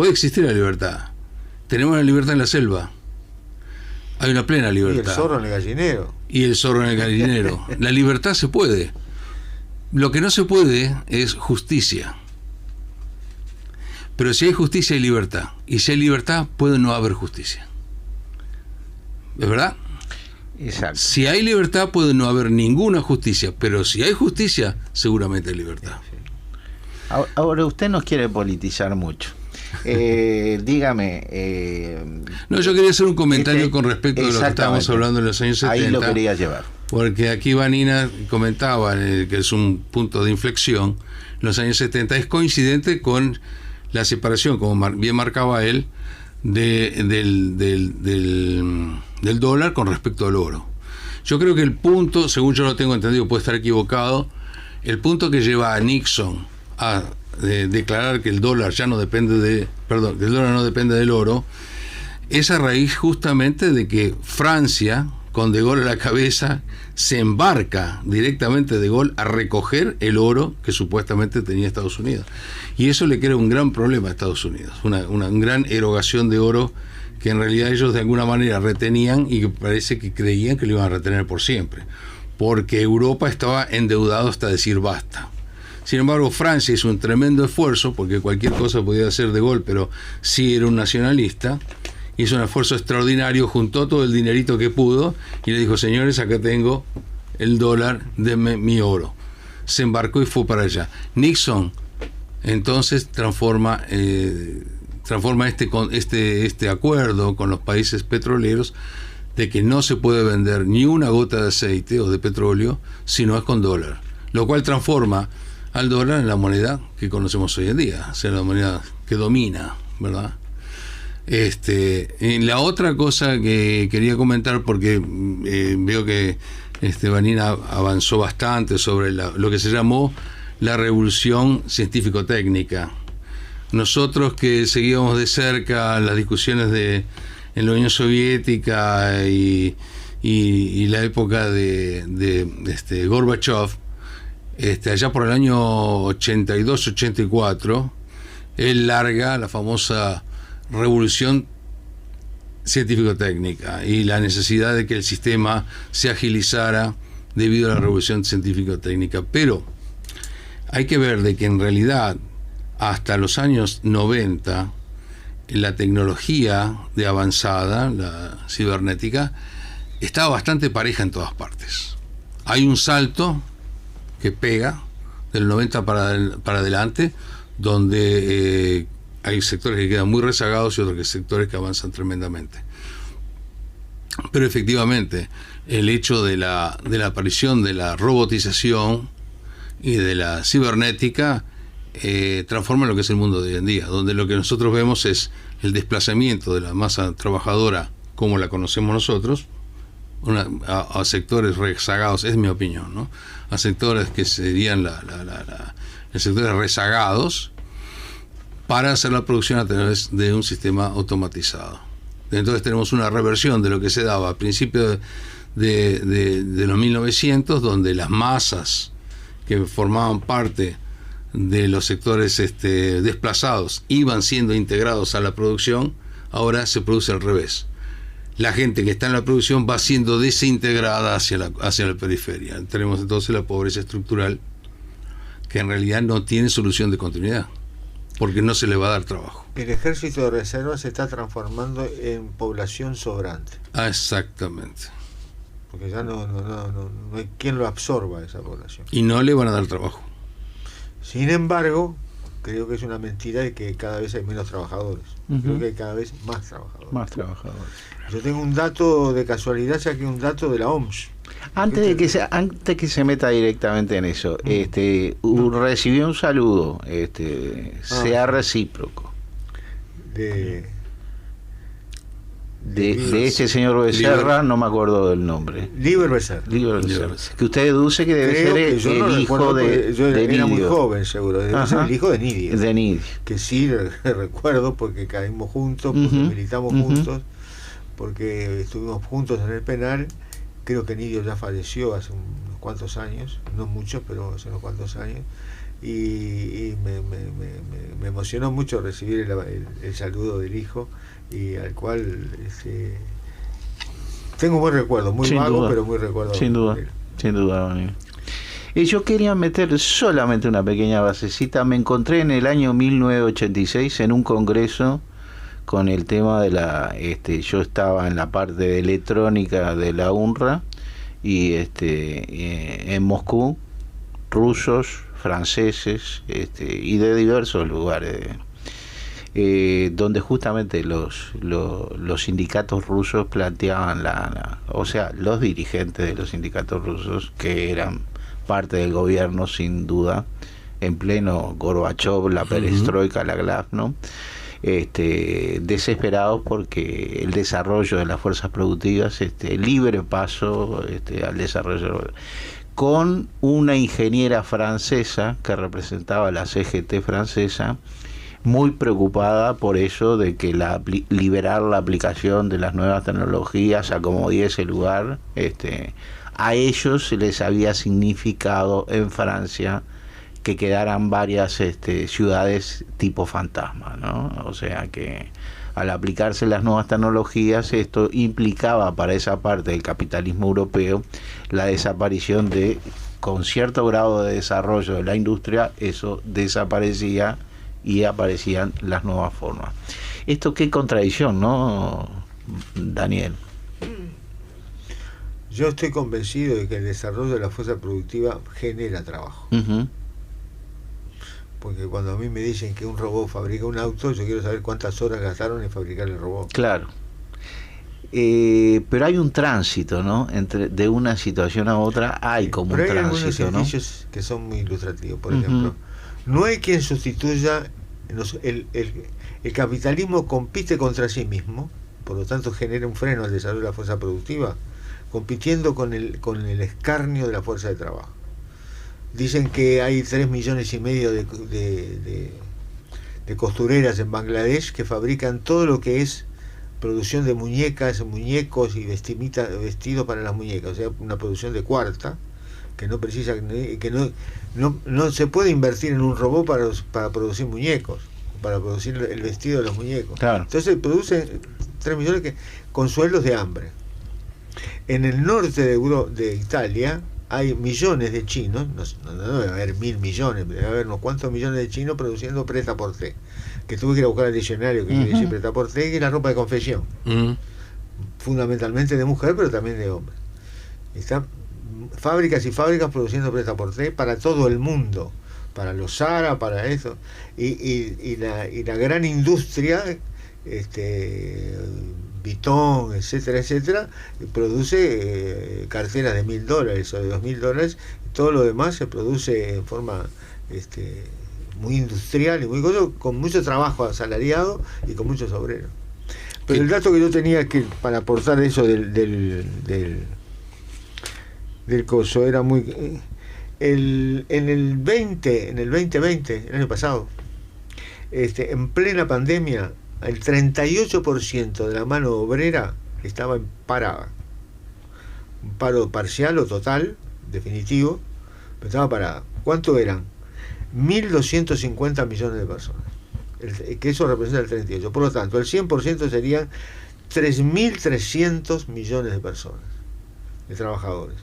Speaker 3: existir la libertad. Tenemos la libertad en la selva, hay una plena libertad.
Speaker 4: Y el zorro en el gallinero.
Speaker 3: La libertad se puede. Lo que no se puede es justicia. Pero si hay justicia hay libertad, y si hay libertad puede no haber justicia. ¿Es verdad?
Speaker 2: Exacto.
Speaker 3: Si hay libertad puede no haber ninguna justicia, pero si hay justicia seguramente hay libertad.
Speaker 2: Ahora usted nos quiere politizar mucho. Dígame.
Speaker 3: No, yo quería hacer un comentario con respecto de lo que estábamos hablando en los años 70.
Speaker 2: Ahí lo quería llevar.
Speaker 3: Porque aquí Vanina comentaba que es un punto de inflexión. Los años 70 es coincidente con la separación, como bien marcaba él, del dólar con respecto al oro. Yo creo que el punto, según yo lo tengo entendido, puede estar equivocado, el punto que lleva a Nixon a declarar que el dólar ya no depende que el dólar no depende del oro, es a raíz justamente de que Francia, con De Gaulle a la cabeza, se embarca directamente De Gaulle a recoger el oro que supuestamente tenía Estados Unidos. Y eso le crea un gran problema a Estados Unidos, una gran erogación de oro que en realidad ellos de alguna manera retenían y que parece que creían que lo iban a retener por siempre, porque Europa estaba endeudado hasta decir basta. Sin embargo, Francia hizo un tremendo esfuerzo, porque cualquier cosa podía hacer De Gaulle, pero sí era un nacionalista. Hizo un esfuerzo extraordinario, juntó todo el dinerito que pudo y le dijo: señores, acá tengo el dólar, denme mi oro. Se embarcó y fue para allá. Nixon entonces transforma este acuerdo con los países petroleros de que no se puede vender ni una gota de aceite o de petróleo si no es con dólar, lo cual transforma al dólar en la moneda que conocemos hoy en día, o sea, la moneda que domina, ¿verdad? La otra cosa que quería comentar, porque veo que Vanina avanzó bastante sobre lo que se llamó la revolución científico-técnica. Nosotros que seguíamos de cerca las discusiones en la Unión Soviética y la época de Gorbachev, allá por el año 82-84, él larga la famosa revolución científico-técnica y la necesidad de que el sistema se agilizara debido a la revolución científico-técnica. Pero hay que ver de que en realidad hasta los años 90 la tecnología de avanzada, la cibernética, estaba bastante pareja en todas partes. Hay un salto que pega del 90 para adelante, donde hay sectores que quedan muy rezagados y otros sectores que avanzan tremendamente. Pero efectivamente, el hecho de la aparición de la robotización y de la cibernética transforma lo que es el mundo de hoy en día, donde lo que nosotros vemos es el desplazamiento de la masa trabajadora como la conocemos nosotros a sectores rezagados, es mi opinión, ¿no? A sectores que serían sectores rezagados, para hacer la producción a través de un sistema automatizado. Entonces tenemos una reversión de lo que se daba a principios de los 1900, donde las masas que formaban parte de los sectores desplazados iban siendo integrados a la producción. Ahora se produce al revés. La gente que está en la producción va siendo desintegrada hacia la periferia. Tenemos entonces la pobreza estructural, que en realidad no tiene solución de continuidad, porque no se le va a dar trabajo.
Speaker 4: El ejército de reserva se está transformando en población sobrante.
Speaker 3: Exactamente.
Speaker 4: Porque ya no hay quien lo absorba esa población.
Speaker 3: Y no le van a dar trabajo.
Speaker 4: Sin embargo, creo que es una mentira de que cada vez hay menos trabajadores. Creo que hay cada vez más trabajadores.
Speaker 2: Más trabajadores.
Speaker 4: Yo tengo un dato de casualidad, saqué un dato de la OMS.
Speaker 2: Antes que se meta directamente en eso, recibió un saludo, sea recíproco. De este señor Becerra, no me acuerdo del nombre.
Speaker 4: Liber Becerra.
Speaker 2: Que usted deduce que debe ser el hijo de
Speaker 4: era
Speaker 2: Nidio.
Speaker 4: muy joven, seguro. Debe ser el hijo de Nidio.
Speaker 2: De Nidio.
Speaker 4: Que sí recuerdo, porque caímos juntos, porque militamos juntos, porque estuvimos juntos en el penal. Creo que Nidio ya falleció hace unos cuantos años, no muchos, pero hace unos cuantos años. Y me emocionó mucho recibir el saludo del hijo, y al cual tengo un buen recuerdo, muy vago, pero muy recuerdo.
Speaker 2: Sin duda. Y yo quería meter solamente una pequeña basecita. Me encontré en el año 1986 en un congreso con el tema de yo estaba en la parte de electrónica de la UNRWA, y en Moscú, rusos, franceses, y de diversos lugares, donde justamente los sindicatos rusos planteaban o sea, los dirigentes de los sindicatos rusos, que eran parte del gobierno sin duda, en pleno Gorbachev, la perestroika, la glasnost, desesperados porque el desarrollo de las fuerzas productivas, libre paso al desarrollo, con una ingeniera francesa que representaba la CGT francesa, muy preocupada por eso de que liberar la aplicación de las nuevas tecnologías a como diese lugar, a ellos les había significado en Francia que quedaran varias ciudades tipo fantasma, ¿no? O sea que al aplicarse las nuevas tecnologías, esto implicaba para esa parte del capitalismo europeo la desaparición con cierto grado de desarrollo de la industria, eso desaparecía y aparecían las nuevas formas. Esto qué contradicción, ¿no, Daniel?
Speaker 4: Yo estoy convencido de que el desarrollo de la fuerza productiva genera trabajo. porque cuando a mí me dicen que un robot fabrica un auto, yo quiero saber cuántas horas gastaron en fabricar el robot.
Speaker 2: Claro. Pero hay un tránsito, ¿no? De una situación a otra hay como
Speaker 4: pero
Speaker 2: un
Speaker 4: hay
Speaker 2: tránsito,
Speaker 4: algunos ejercicios que son muy ilustrativos. Por ejemplo, no hay quien sustituya el capitalismo compite contra sí mismo, por lo tanto genera un freno al desarrollo de la fuerza productiva, compitiendo con el escarnio de la fuerza de trabajo. Dicen que hay 3,5 millones de costureras en Bangladesh que fabrican todo lo que es producción de muñecas, muñecos y vestidos para las muñecas, o sea, una producción de cuarta, que no precisa, que no se puede invertir en un robot para producir muñecos, para producir el vestido de los muñecos.
Speaker 2: Claro.
Speaker 4: Entonces producen 3 millones con sueldos de hambre. En el norte de Italia hay millones de chinos, no debe haber 1.000 millones, debe haber unos cuantos millones de chinos produciendo prêt-à-porter, que tuve que ir a buscar el diccionario que quiere decir prêt-à-porter, que es la ropa de confección, fundamentalmente de mujer, pero también de hombre. Están fábricas y fábricas produciendo prêt-à-porter para todo el mundo, para los Zara, para eso, y la gran industria, Vuitton, etcétera, produce carteras de $1.000 o de $2.000. Todo lo demás se produce en forma muy industrial y muy con mucho trabajo asalariado y con muchos obreros. Pero el dato que yo tenía para aportar eso del coso era muy en el 2020, el año pasado, en plena pandemia, el 38% de la mano obrera estaba parada. Un paro parcial o total, definitivo, pero estaba parada. ¿Cuánto eran? 1.250 millones de personas. Que eso representa el 38%. Por lo tanto, el 100% serían 3.300 millones de personas, de trabajadores.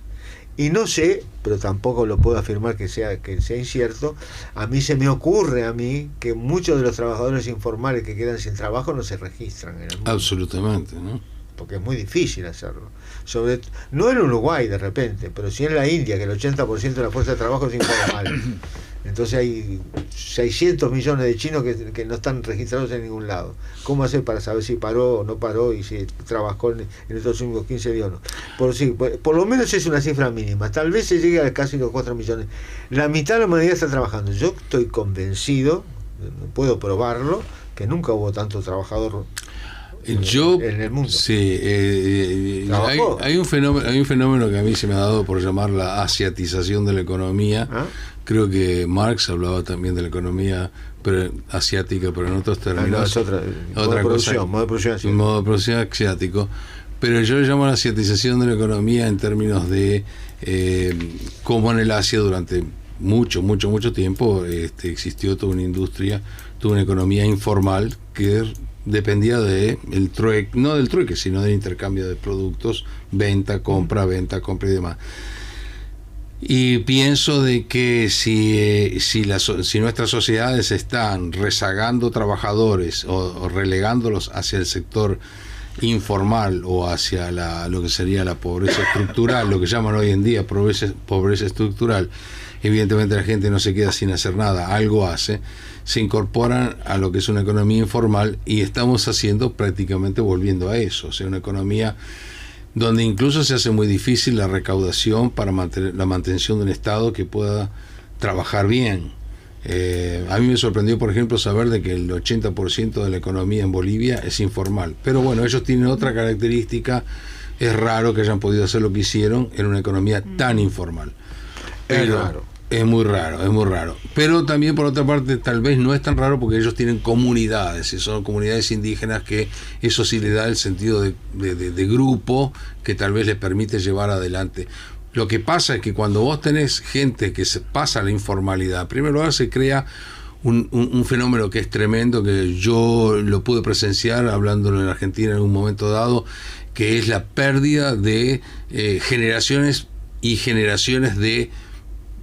Speaker 4: Y no sé, pero tampoco lo puedo afirmar que sea incierto, a mí se me ocurre que muchos de los trabajadores informales que quedan sin trabajo no se registran en el mundo.
Speaker 3: Absolutamente, ¿no?
Speaker 4: Porque es muy difícil hacerlo. No en Uruguay de repente, pero sí en la India, que el 80% de la fuerza de trabajo es informal. Entonces hay 600 millones de chinos que no están registrados en ningún lado. ¿Cómo hacer para saber si paró o no paró y si trabajó en estos últimos 15 días o no? Por lo menos es una cifra mínima. Tal vez se llegue a casi los 4 millones. La mitad de la humanidad está trabajando. Yo estoy convencido, no puedo probarlo, que nunca hubo tanto trabajador en el mundo.
Speaker 3: Sí, hay un fenómeno que a mí se me ha dado por llamar la asiatización de la economía. Creo que Marx hablaba también de la economía asiática, pero en otros términos.
Speaker 4: Es otra modo de producción
Speaker 3: asiático. Pero yo le llamo la asiatización de la economía en términos de cómo en el Asia durante mucho tiempo existió toda una industria, toda una economía informal que dependía de no del trueque, sino del intercambio de productos, venta, compra y demás. Y pienso de que si nuestras sociedades están rezagando trabajadores o relegándolos hacia el sector informal o hacia lo que sería la pobreza estructural, lo que llaman hoy en día pobreza estructural, evidentemente la gente no se queda sin hacer nada, algo hace, se incorporan a lo que es una economía informal y estamos prácticamente volviendo a eso, o sea, una economía donde incluso se hace muy difícil la recaudación para la mantención de un Estado que pueda trabajar bien. A mí me sorprendió, por ejemplo, saber de que el 80% de la economía en Bolivia es informal. Pero bueno, ellos tienen otra característica. Es raro que hayan podido hacer lo que hicieron en una economía tan informal. Es muy raro. Pero también, por otra parte, tal vez no es tan raro porque ellos tienen comunidades, y son comunidades indígenas que eso sí le da el sentido de grupo que tal vez les permite llevar adelante. Lo que pasa es que cuando vos tenés gente que se pasa a la informalidad, en primer lugar se crea un fenómeno que es tremendo, que yo lo pude presenciar hablándolo en Argentina en un momento dado, que es la pérdida de generaciones y generaciones de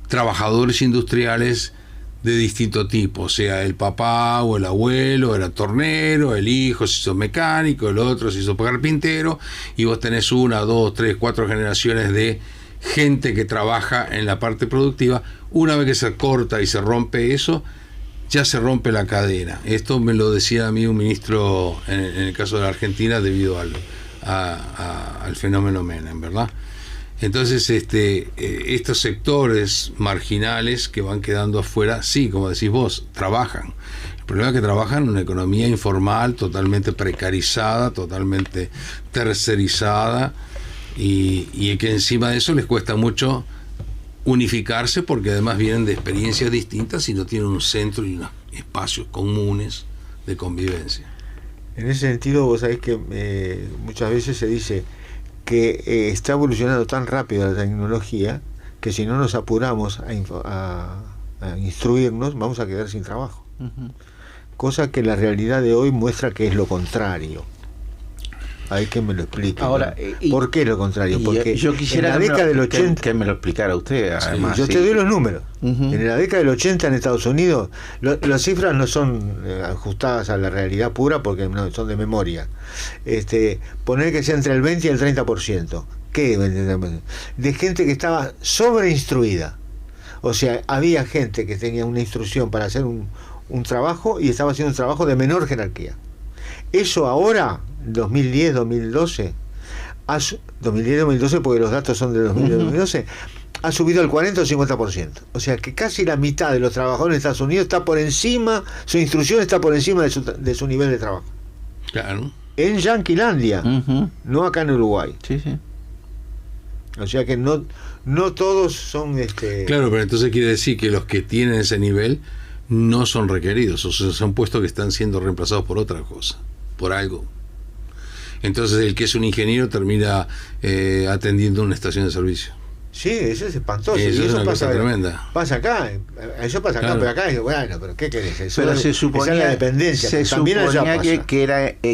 Speaker 3: trabajadores industriales de distinto tipo, o sea, el papá o el abuelo era tornero, el hijo se hizo mecánico, el otro se hizo carpintero, y vos tenés 1, 2, 3, 4 generaciones de gente que trabaja en la parte productiva. Una vez que se corta y se rompe eso, ya se rompe la cadena. Esto me lo decía a mí un ministro en el caso de la Argentina debido al fenómeno Menem, ¿verdad? Entonces, estos sectores marginales que van quedando afuera, sí, como decís vos, trabajan. El problema es que trabajan en una economía informal, totalmente precarizada, totalmente tercerizada, y que encima de eso les cuesta mucho unificarse, porque además vienen de experiencias distintas y no tienen un centro y unos espacios comunes de convivencia.
Speaker 4: En ese sentido, vos sabés que muchas veces se dice que está evolucionando tan rápido la tecnología que si no nos apuramos a instruirnos, vamos a quedar sin trabajo. Cosa que la realidad de hoy muestra que es lo contrario. Hay que me lo explique.
Speaker 2: Ahora,
Speaker 4: ¿no? ¿Por qué lo contrario? Porque
Speaker 2: yo quisiera
Speaker 4: en la década del 80...
Speaker 2: que me lo explicara usted, además.
Speaker 4: Yo te doy los números. En la década del 80 en Estados Unidos, las cifras no son ajustadas a la realidad pura porque no, son de memoria. Poner que sea entre el 20 y el 30%. ¿Qué? De gente que estaba sobreinstruida. O sea, había gente que tenía una instrucción para hacer un trabajo y estaba haciendo un trabajo de menor jerarquía. Eso ahora, 2010, 2012, 2010-2012, porque los datos son de 2010-2012, ha subido al 40 o 50%. O sea que casi la mitad de los trabajadores en Estados Unidos está por encima, su instrucción está por encima de su nivel de trabajo.
Speaker 3: Claro.
Speaker 4: En Yanquilandia, no acá en Uruguay.
Speaker 2: Sí, sí.
Speaker 4: O sea que no todos son...
Speaker 3: Claro, pero entonces quiere decir que los que tienen ese nivel no son requeridos, o sea, son puestos que están siendo reemplazados por otra cosa, por algo. Entonces el que es un ingeniero termina atendiendo una estación de servicio.
Speaker 4: Sí, eso es espantoso.
Speaker 3: Eso
Speaker 4: y
Speaker 3: es
Speaker 4: eso
Speaker 3: una cosa tremenda.
Speaker 4: Pasa acá, eso pasa acá,
Speaker 3: Claro.
Speaker 4: pero acá es bueno, pero ¿qué querés? Eso
Speaker 2: Pero
Speaker 4: es,
Speaker 2: se suponía,
Speaker 4: esa es la dependencia.
Speaker 2: se
Speaker 4: También allá
Speaker 2: suponía
Speaker 4: pasa.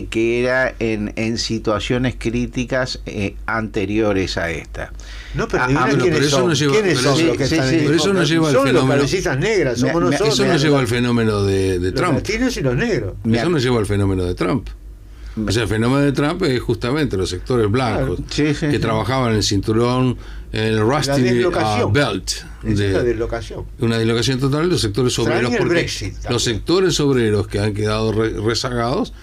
Speaker 2: que era en situaciones críticas anteriores a esta.
Speaker 4: No, pero
Speaker 3: pero
Speaker 4: ¿quiénes
Speaker 3: eso
Speaker 4: son?
Speaker 3: no lleva-
Speaker 4: ¿Quiénes
Speaker 3: pero
Speaker 4: son
Speaker 3: eso-
Speaker 4: los que
Speaker 2: sí,
Speaker 4: están
Speaker 2: sí,
Speaker 4: en
Speaker 3: pero eso no lleva al
Speaker 4: Son los
Speaker 3: fenómeno.
Speaker 4: cabecitas negras, somos nosotros.
Speaker 3: Eso no lleva al fenómeno de
Speaker 4: los
Speaker 3: Trump.
Speaker 4: latinos y los negros.
Speaker 3: Eso no lleva al fenómeno de Trump. O sea, el fenómeno de Trump es justamente los sectores blancos
Speaker 4: Claro.
Speaker 2: Sí, sí,
Speaker 3: que
Speaker 2: sí.
Speaker 3: trabajaban en el cinturón, en el Rusty
Speaker 4: deslocación.
Speaker 3: Belt.
Speaker 4: Esa es la deslocación.
Speaker 3: Una dislocación total de los sectores obreros,
Speaker 4: el
Speaker 3: porque
Speaker 4: Brexit también.
Speaker 3: los sectores obreros que han quedado rezagados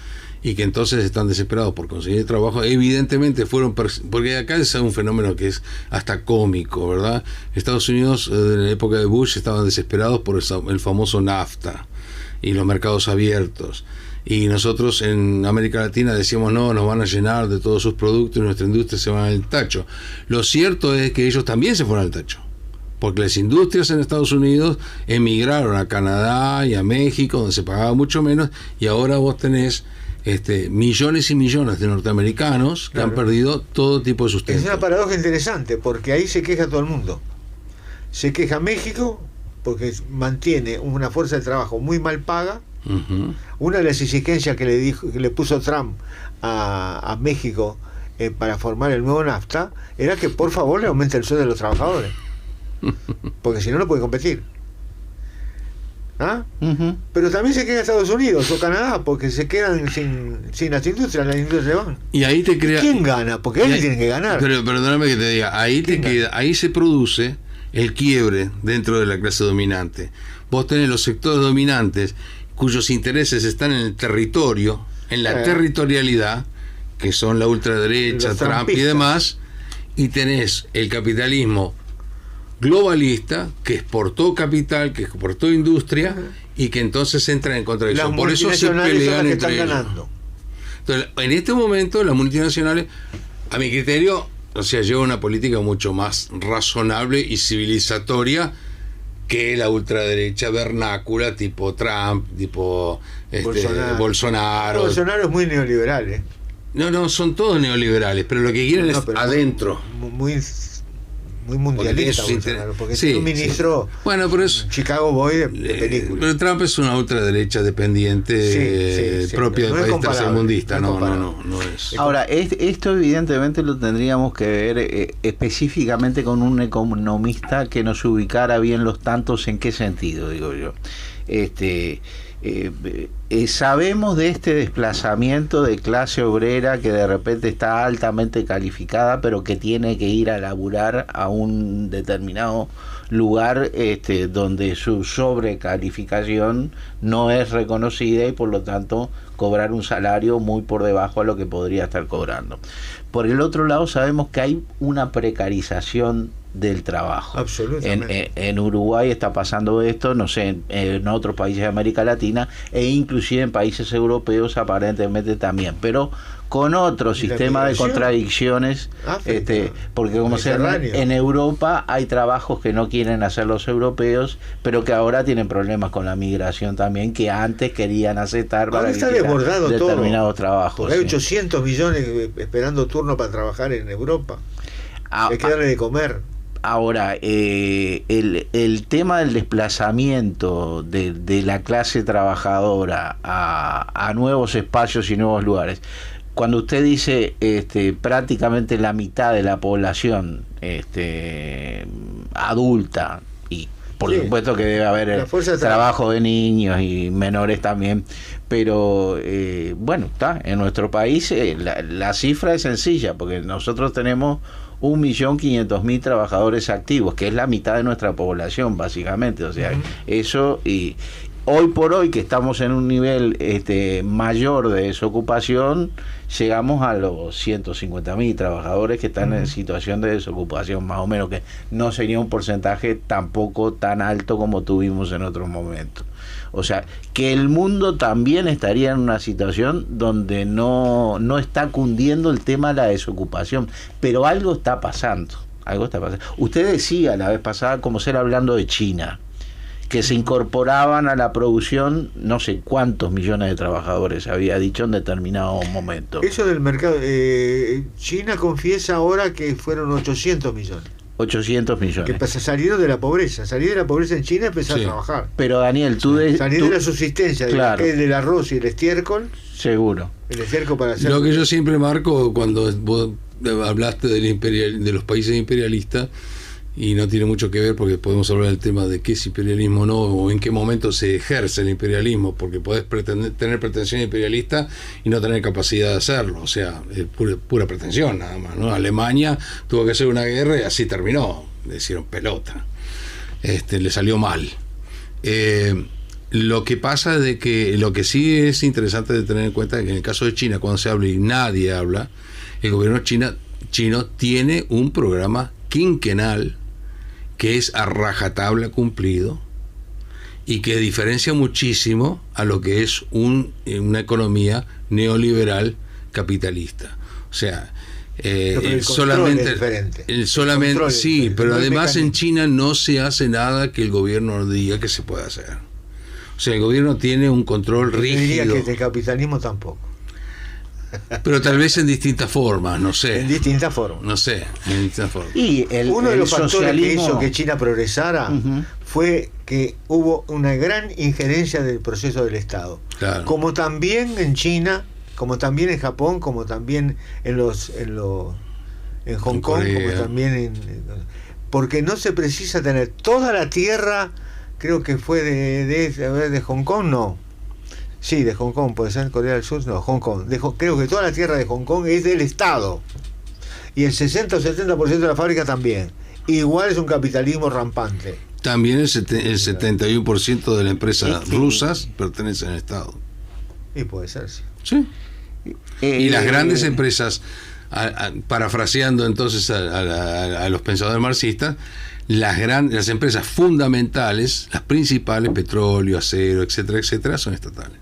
Speaker 3: y que entonces están desesperados por conseguir trabajo, evidentemente fueron, porque acá es un fenómeno que es hasta cómico, ¿verdad? Estados Unidos en la época de Bush estaban desesperados por el famoso NAFTA y los mercados abiertos. Y nosotros en América Latina decíamos, no, nos van a llenar de todos sus productos y nuestra industria se va al tacho. Lo cierto es que ellos también se fueron al tacho, porque las industrias en Estados Unidos emigraron a Canadá y a México, donde se pagaba mucho menos, y ahora vos tenés millones y millones de norteamericanos que han perdido todo tipo de sustento.
Speaker 4: Es una paradoja interesante, porque ahí se queja todo el mundo. Se queja México, porque mantiene una fuerza de trabajo muy mal paga.
Speaker 3: Ujú.
Speaker 4: Una de las exigencias que le puso Trump a México para formar el nuevo NAFTA era que por favor le aumente el sueldo de los trabajadores, porque si no, no puede competir. ¿Ah? Pero también se queda Estados Unidos o Canadá, porque se quedan sin las industrias se van.
Speaker 3: Y ahí te crea...
Speaker 4: ¿Quién gana? Porque él tiene que ganar.
Speaker 3: Pero perdóname que te diga, ahí se produce el quiebre dentro de la clase dominante. Vos tenés los sectores dominantes cuyos intereses están en el territorio, en la territorialidad, que son la ultraderecha,
Speaker 4: Los
Speaker 3: Trump y
Speaker 4: trumpistas.
Speaker 3: demás, y tenés el capitalismo globalista que exportó capital, que exportó industria y que entonces entra en contradicción.
Speaker 4: Las
Speaker 3: Por eso se
Speaker 4: multinacionales son las
Speaker 3: pelean
Speaker 4: que
Speaker 3: entre
Speaker 4: están
Speaker 3: ellos.
Speaker 4: ganando.
Speaker 3: Entonces, en este momento las multinacionales, a mi criterio, o sea, llevan una política mucho más razonable y civilizatoria que la ultraderecha vernácula tipo Trump, tipo Bolsonaro.
Speaker 4: Bolsonaro es muy neoliberal,
Speaker 3: No, son todos neoliberales, pero lo que quieren es
Speaker 4: pero
Speaker 3: adentro.
Speaker 4: Muy mundialista
Speaker 3: Porque tiene sus
Speaker 4: Bolsonaro, porque
Speaker 3: sí,
Speaker 4: es un ministro
Speaker 3: Bueno, pero es...
Speaker 4: Chicago Boy de película.
Speaker 3: Pero Trump es una ultraderecha dependiente,
Speaker 4: sí,
Speaker 3: propia
Speaker 4: no
Speaker 3: del
Speaker 4: es
Speaker 3: país
Speaker 4: comparable,
Speaker 3: tercermundista.
Speaker 4: no es
Speaker 3: No
Speaker 4: comparable.
Speaker 3: es.
Speaker 2: Ahora, esto evidentemente lo tendríamos que ver específicamente con un economista que nos ubicara bien los tantos, en qué sentido, digo yo. sabemos de este desplazamiento de clase obrera que de repente está altamente calificada, pero que tiene que ir a laburar a un determinado lugar donde su sobrecalificación no es reconocida y por lo tanto cobrar un salario muy por debajo a lo que podría estar cobrando. Por el otro lado, sabemos que hay una precarización del trabajo.
Speaker 4: Absolutamente.
Speaker 2: En Uruguay está pasando esto, no sé, en otros países de América Latina e inclusive en países europeos aparentemente también, pero con otro sistema de contradicciones, porque como se en Europa hay trabajos que no quieren hacer los europeos, pero que ahora tienen problemas con la migración también, que antes querían aceptar para determinados trabajos.
Speaker 4: Hay 800 millones esperando turno para trabajar en Europa. Hay que darle de comer.
Speaker 2: Ahora, el tema del desplazamiento de la clase trabajadora a nuevos espacios y nuevos lugares, cuando usted dice prácticamente la mitad de la población adulta, y por supuesto que debe haber trabajo de niños y menores también, pero bueno, está en nuestro país la cifra es sencilla, porque nosotros tenemos 1.500.000 trabajadores activos, que es la mitad de nuestra población básicamente, o sea, eso, y hoy por hoy que estamos en un nivel mayor de desocupación, llegamos a los 150.000 trabajadores que están en situación de desocupación, más o menos, que no sería un porcentaje tampoco tan alto como tuvimos en otros momentos. O sea, que el mundo también estaría en una situación donde no está cundiendo el tema de la desocupación, pero algo está pasando. Usted decía la vez pasada, como ser hablando de China, que se incorporaban a la producción no sé cuántos millones de trabajadores, había dicho en determinado momento.
Speaker 4: Eso del mercado, China confiesa ahora que fueron 800 millones.
Speaker 2: 800 millones.
Speaker 4: Que salieron de la pobreza. Salir de la pobreza en China y empezar a trabajar.
Speaker 2: Pero Daniel, salir
Speaker 4: de la subsistencia, claro, del arroz y el estiércol.
Speaker 2: Seguro.
Speaker 4: El estiércol para hacer.
Speaker 3: Lo que yo siempre marco cuando vos hablaste de los países imperialistas, y no tiene mucho que ver porque podemos hablar del tema de qué es imperialismo o no, o en qué momento se ejerce el imperialismo, porque podés tener pretensión imperialista y no tener capacidad de hacerlo, o sea, es pura pretensión nada más, ¿no? Alemania tuvo que hacer una guerra y así terminó, le hicieron pelota, le salió mal. Lo que pasa es de que lo que sí es interesante de tener en cuenta es que en el caso de China, cuando se habla y nadie habla, el gobierno chino tiene un programa quinquenal que es a rajatabla cumplido y que diferencia muchísimo a lo que es una economía neoliberal capitalista. O sea, solamente sí, pero además en China no se hace nada que el gobierno diga que se puede hacer. O sea, el gobierno tiene un control rígido.
Speaker 4: Yo diría que el capitalismo tampoco.
Speaker 3: Pero tal vez en distintas formas, no sé.
Speaker 4: En distintas formas.
Speaker 3: No sé, en distintas formas.
Speaker 4: Y uno de los factores que hizo que China progresara fue que hubo una gran injerencia del proceso del Estado.
Speaker 3: Claro.
Speaker 4: Como también en China, como también en Japón, como también en Hong Kong, como también porque no se precisa tener toda la tierra, creo que fue de Hong Kong, no. Sí, de Hong Kong, puede ser Corea del Sur, no, Hong Kong. Creo que toda la tierra de Hong Kong es del Estado. Y el 60 o 70% de la fábrica también. Igual es un capitalismo rampante.
Speaker 3: También el 71% de las empresas rusas pertenecen al Estado.
Speaker 4: Y puede ser, sí.
Speaker 3: Sí. Y las grandes empresas, parafraseando entonces a los pensadores marxistas, las empresas fundamentales, las principales, petróleo, acero, etcétera, etcétera, son estatales.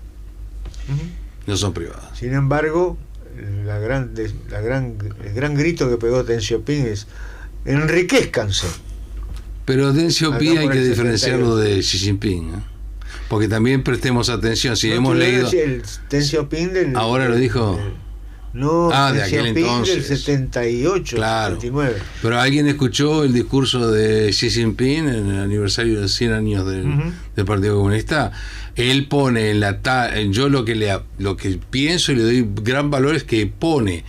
Speaker 3: No son privadas.
Speaker 4: Sin embargo, el gran grito que pegó Deng Xiaoping es: enriquézcanse.
Speaker 3: Pero Deng Xiaoping hay que diferenciarlo de Xi Jinping, ¿eh? Porque también prestemos atención, si hemos leído
Speaker 4: el Deng Xiaoping
Speaker 3: ahora lo dijo
Speaker 4: de
Speaker 3: aquel entonces,
Speaker 4: del 78,
Speaker 3: claro,
Speaker 4: 79.
Speaker 3: Pero alguien escuchó el discurso de Xi Jinping en el aniversario de 100 años del Partido Comunista. Él pone yo lo que pienso y le doy gran valor es que pone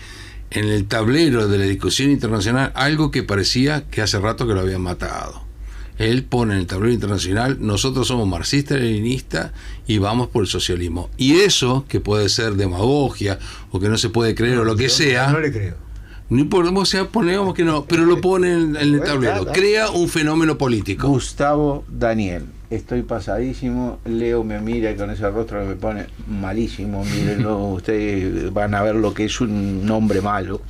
Speaker 3: en el tablero de la discusión internacional algo que parecía que hace rato que lo habían matado. Él pone en el tablero internacional, nosotros somos marxistas-leninistas y vamos por el socialismo. Y eso, que puede ser demagogia o que no se puede creer o lo que sea,
Speaker 4: no le creo.
Speaker 3: no importa, o sea, ponemos que no, pero lo pone en el tablero.
Speaker 4: Claro.
Speaker 3: Crea un fenómeno político.
Speaker 2: Gustavo Daniel, estoy pasadísimo. Leo me mira con ese rostro que me pone malísimo. Mírenlo, ustedes van a ver lo que es un hombre malo.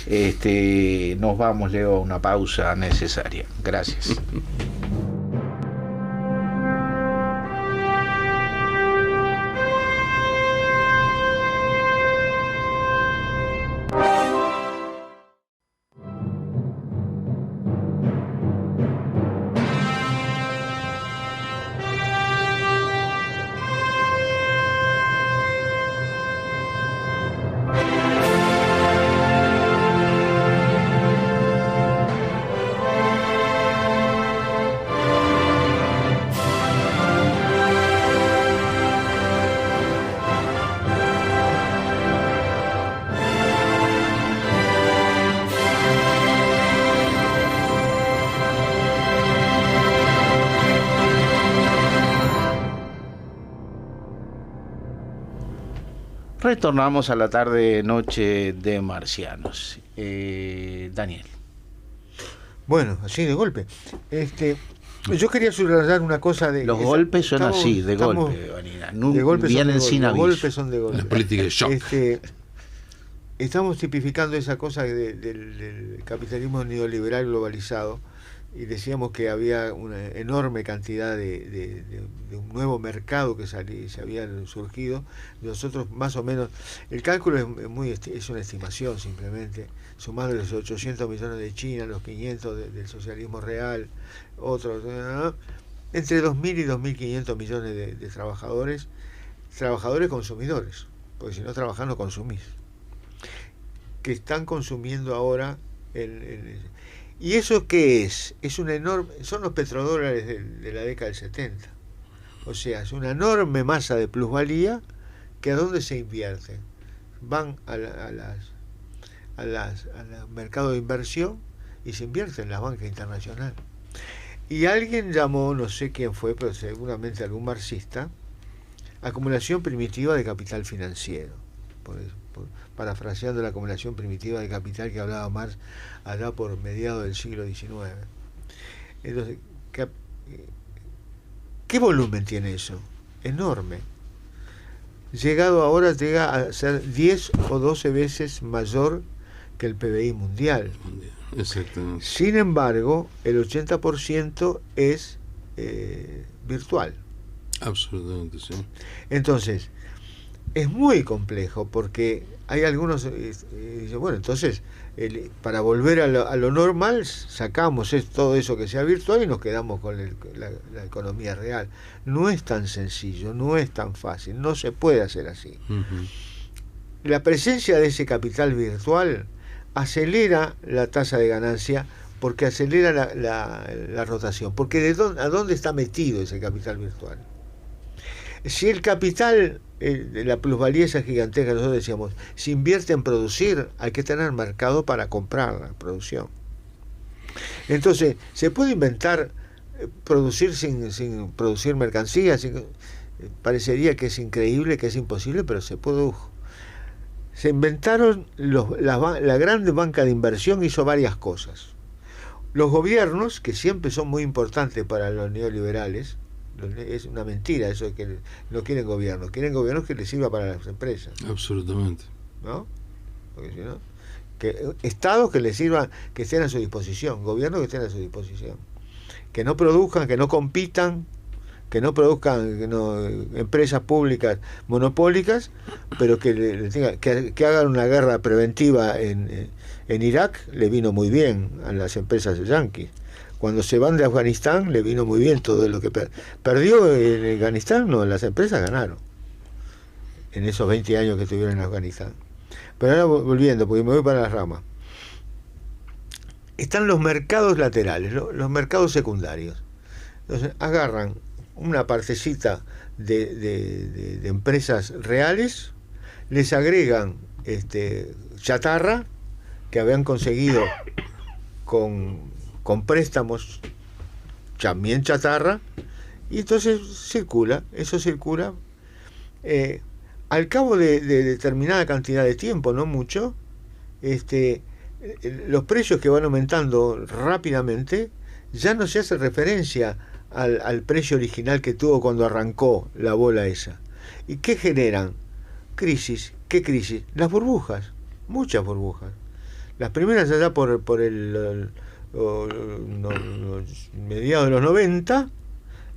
Speaker 2: Nos vamos, Leo, a una pausa necesaria. Gracias. Retornamos a la tarde-noche de Marcianos. Daniel.
Speaker 4: Bueno, así de golpe. Yo quería subrayar una cosa de...
Speaker 2: Los golpes son así, de golpe, Vanina.
Speaker 4: De golpe
Speaker 2: vienen sin aviso.
Speaker 4: Los golpes son de golpe.
Speaker 3: La política de shock.
Speaker 4: Estamos tipificando esa cosa del capitalismo neoliberal globalizado y decíamos que había una enorme cantidad de un nuevo mercado que se había surgido. Nosotros más o menos, el cálculo es una estimación simplemente, sumando los 800 millones de China, los 500 del socialismo real, otros, entre 2.000 y 2.500 millones de trabajadores consumidores, porque si no trabajas no consumís, que están consumiendo ahora ¿y eso qué es? Es una enorme, son los petrodólares de la década del 70. O sea, es una enorme masa de plusvalía que ¿a dónde se invierte? Van al mercado de inversión y se invierte en la banca internacional. Y alguien llamó, no sé quién fue, pero seguramente algún marxista, acumulación primitiva de capital financiero. Parafraseando la acumulación primitiva de capital que hablaba Marx allá por mediados del siglo XIX. Entonces, ¿qué volumen tiene eso? Enorme. Ahora llega a ser 10 o 12 veces mayor que el PBI mundial.
Speaker 3: Exactamente.
Speaker 4: Sin embargo, el 80% es virtual.
Speaker 3: Absolutamente, sí.
Speaker 4: Entonces, es muy complejo porque hay algunos dicen, bueno, entonces para volver a lo normal sacamos todo eso que sea virtual y nos quedamos con la economía real. No es tan sencillo, no es tan fácil, no se puede hacer así.
Speaker 3: Uh-huh.
Speaker 4: La presencia de ese capital virtual acelera la tasa de ganancia porque acelera la rotación, porque ¿a dónde está metido ese capital virtual? Si el capital, la plusvalía esa gigantesca, nosotros decíamos, si invierte en producir, hay que tener mercado para comprar la producción. Entonces, se puede inventar producir sin producir mercancías, parecería que es increíble, que es imposible, pero se produjo. Se inventaron, la gran banca de inversión hizo varias cosas. Los gobiernos, que siempre son muy importantes para los neoliberales, es una mentira eso de que no quieren gobiernos que les sirva para las empresas.
Speaker 3: Absolutamente.
Speaker 4: ¿No? Porque si no, que estados que les sirvan, que estén a su disposición, gobiernos que estén a su disposición, que no produzcan, que no compitan, que no produzcan empresas públicas monopólicas, pero que hagan una guerra preventiva en Irak. Le vino muy bien a las empresas yanquis. Cuando se van de Afganistán le vino muy bien todo lo que perdió en Afganistán, no, las empresas ganaron en esos 20 años que estuvieron en Afganistán. Pero ahora volviendo, porque me voy para las ramas, están los mercados laterales, los mercados secundarios. Entonces agarran una partecita de empresas reales, les agregan chatarra que habían conseguido con préstamos también chatarra, y entonces eso circula. Al cabo de determinada cantidad de tiempo, no mucho, los precios que van aumentando rápidamente, ya no se hace referencia al precio original que tuvo cuando arrancó la bola esa. ¿Y qué generan? Crisis. ¿Qué crisis? Las burbujas, muchas burbujas. Las primeras allá por el mediados de los 90,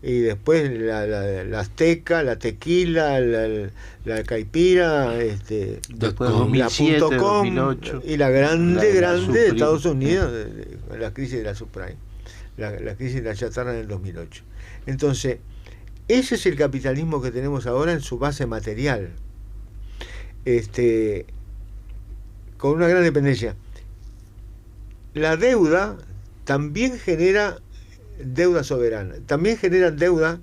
Speaker 4: y después la Azteca, la Tequila, la Caipira,
Speaker 2: después
Speaker 4: la
Speaker 2: 2007,
Speaker 4: .com,
Speaker 2: 2008,
Speaker 4: y la grande de Estados Unidos,
Speaker 2: sí.
Speaker 4: la crisis de la subprime, la crisis de la chatarra en el 2008. Entonces, ese es el capitalismo que tenemos ahora en su base material, con una gran dependencia. La deuda también genera deuda soberana, también generan deuda,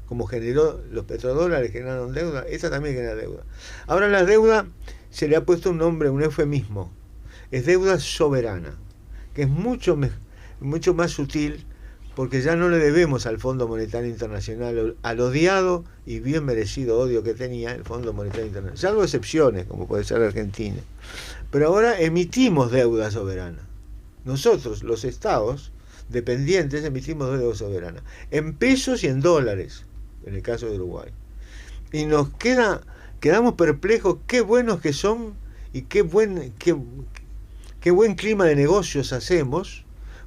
Speaker 4: como generó los petrodólares, generaron deuda, esa también genera deuda. Ahora la deuda se le ha puesto un nombre, un eufemismo, es deuda soberana, que es mucho más sutil, porque ya no le debemos al Fondo Monetario Internacional, al odiado y bien merecido odio que tenía el Fondo Monetario Internacional, salvo excepciones, como puede ser Argentina. Pero ahora emitimos deuda soberana. Nosotros, los estados dependientes, emitimos deuda soberana, en pesos y en dólares, en el caso de Uruguay. Y nos quedamos perplejos, qué buenos que son, y qué buen clima de negocios hacemos,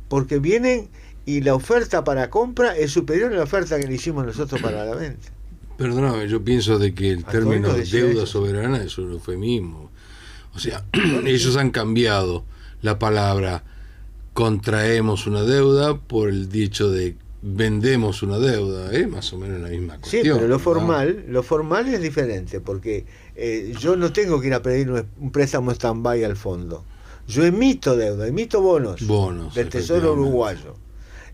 Speaker 4: porque vienen y la oferta para compra es superior a la oferta que le hicimos nosotros para la venta.
Speaker 3: Perdóname, yo pienso de que el término deuda soberana es un eufemismo. O sea, ellos han cambiado la palabra contraemos una deuda por el dicho de vendemos una deuda, más o menos la misma cuestión.
Speaker 4: Sí, pero lo formal es diferente, porque yo no tengo que ir a pedir un préstamo stand-by al fondo. Yo emito deuda, emito bonos del Tesoro uruguayo.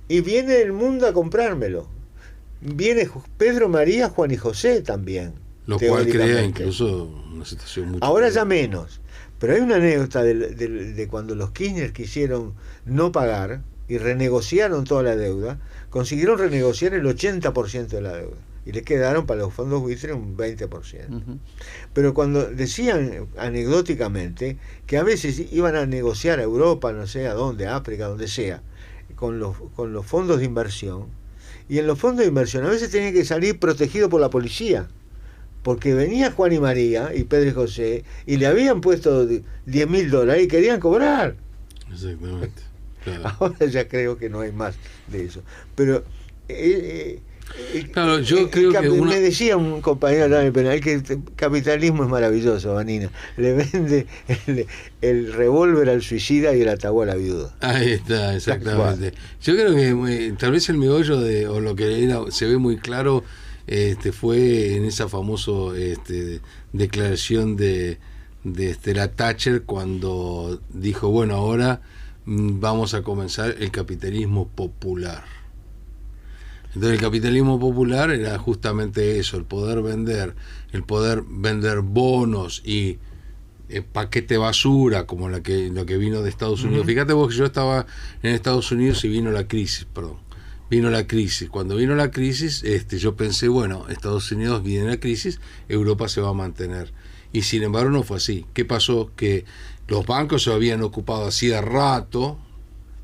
Speaker 4: Y viene el mundo a comprármelo. Viene Pedro, María, Juan y José también.
Speaker 3: Lo cual crea incluso una situación mucho
Speaker 4: ahora
Speaker 3: peor.
Speaker 4: Ya menos. Pero hay una anécdota de cuando los Kirchner quisieron no pagar y renegociaron toda la deuda, consiguieron renegociar el 80% de la deuda. Y les quedaron para los fondos buitres un 20%. Uh-huh. Pero cuando decían anecdóticamente que a veces iban a negociar a Europa, no sé a dónde, África, donde sea, con los fondos de inversión, y en los fondos de inversión a veces tenían que salir protegidos por la policía, porque venía Juan y María y Pedro y José y le habían puesto $10.000 y querían cobrar.
Speaker 3: Exactamente. Claro.
Speaker 4: Ahora ya creo que no hay más de eso. Pero
Speaker 3: claro, yo creo que
Speaker 4: me decía un compañero en el penal que el capitalismo es maravilloso, Vanina. Le vende el revólver al suicida y el ataúd a la viuda.
Speaker 3: Ahí está, exactamente. Yo creo que tal vez el meollo o lo que se ve muy claro fue en esa famosa declaración de la Thatcher, cuando dijo, bueno, ahora vamos a comenzar el capitalismo popular. Entonces el capitalismo popular era justamente eso, el poder vender bonos y paquete basura, como lo que vino de Estados Unidos. Uh-huh. Fíjate vos que yo estaba en Estados Unidos y vino la crisis. Cuando vino la crisis, yo pensé, bueno, Estados Unidos viene la crisis, Europa se va a mantener. Y sin embargo no fue así. ¿Qué pasó? Que los bancos se habían ocupado hacía rato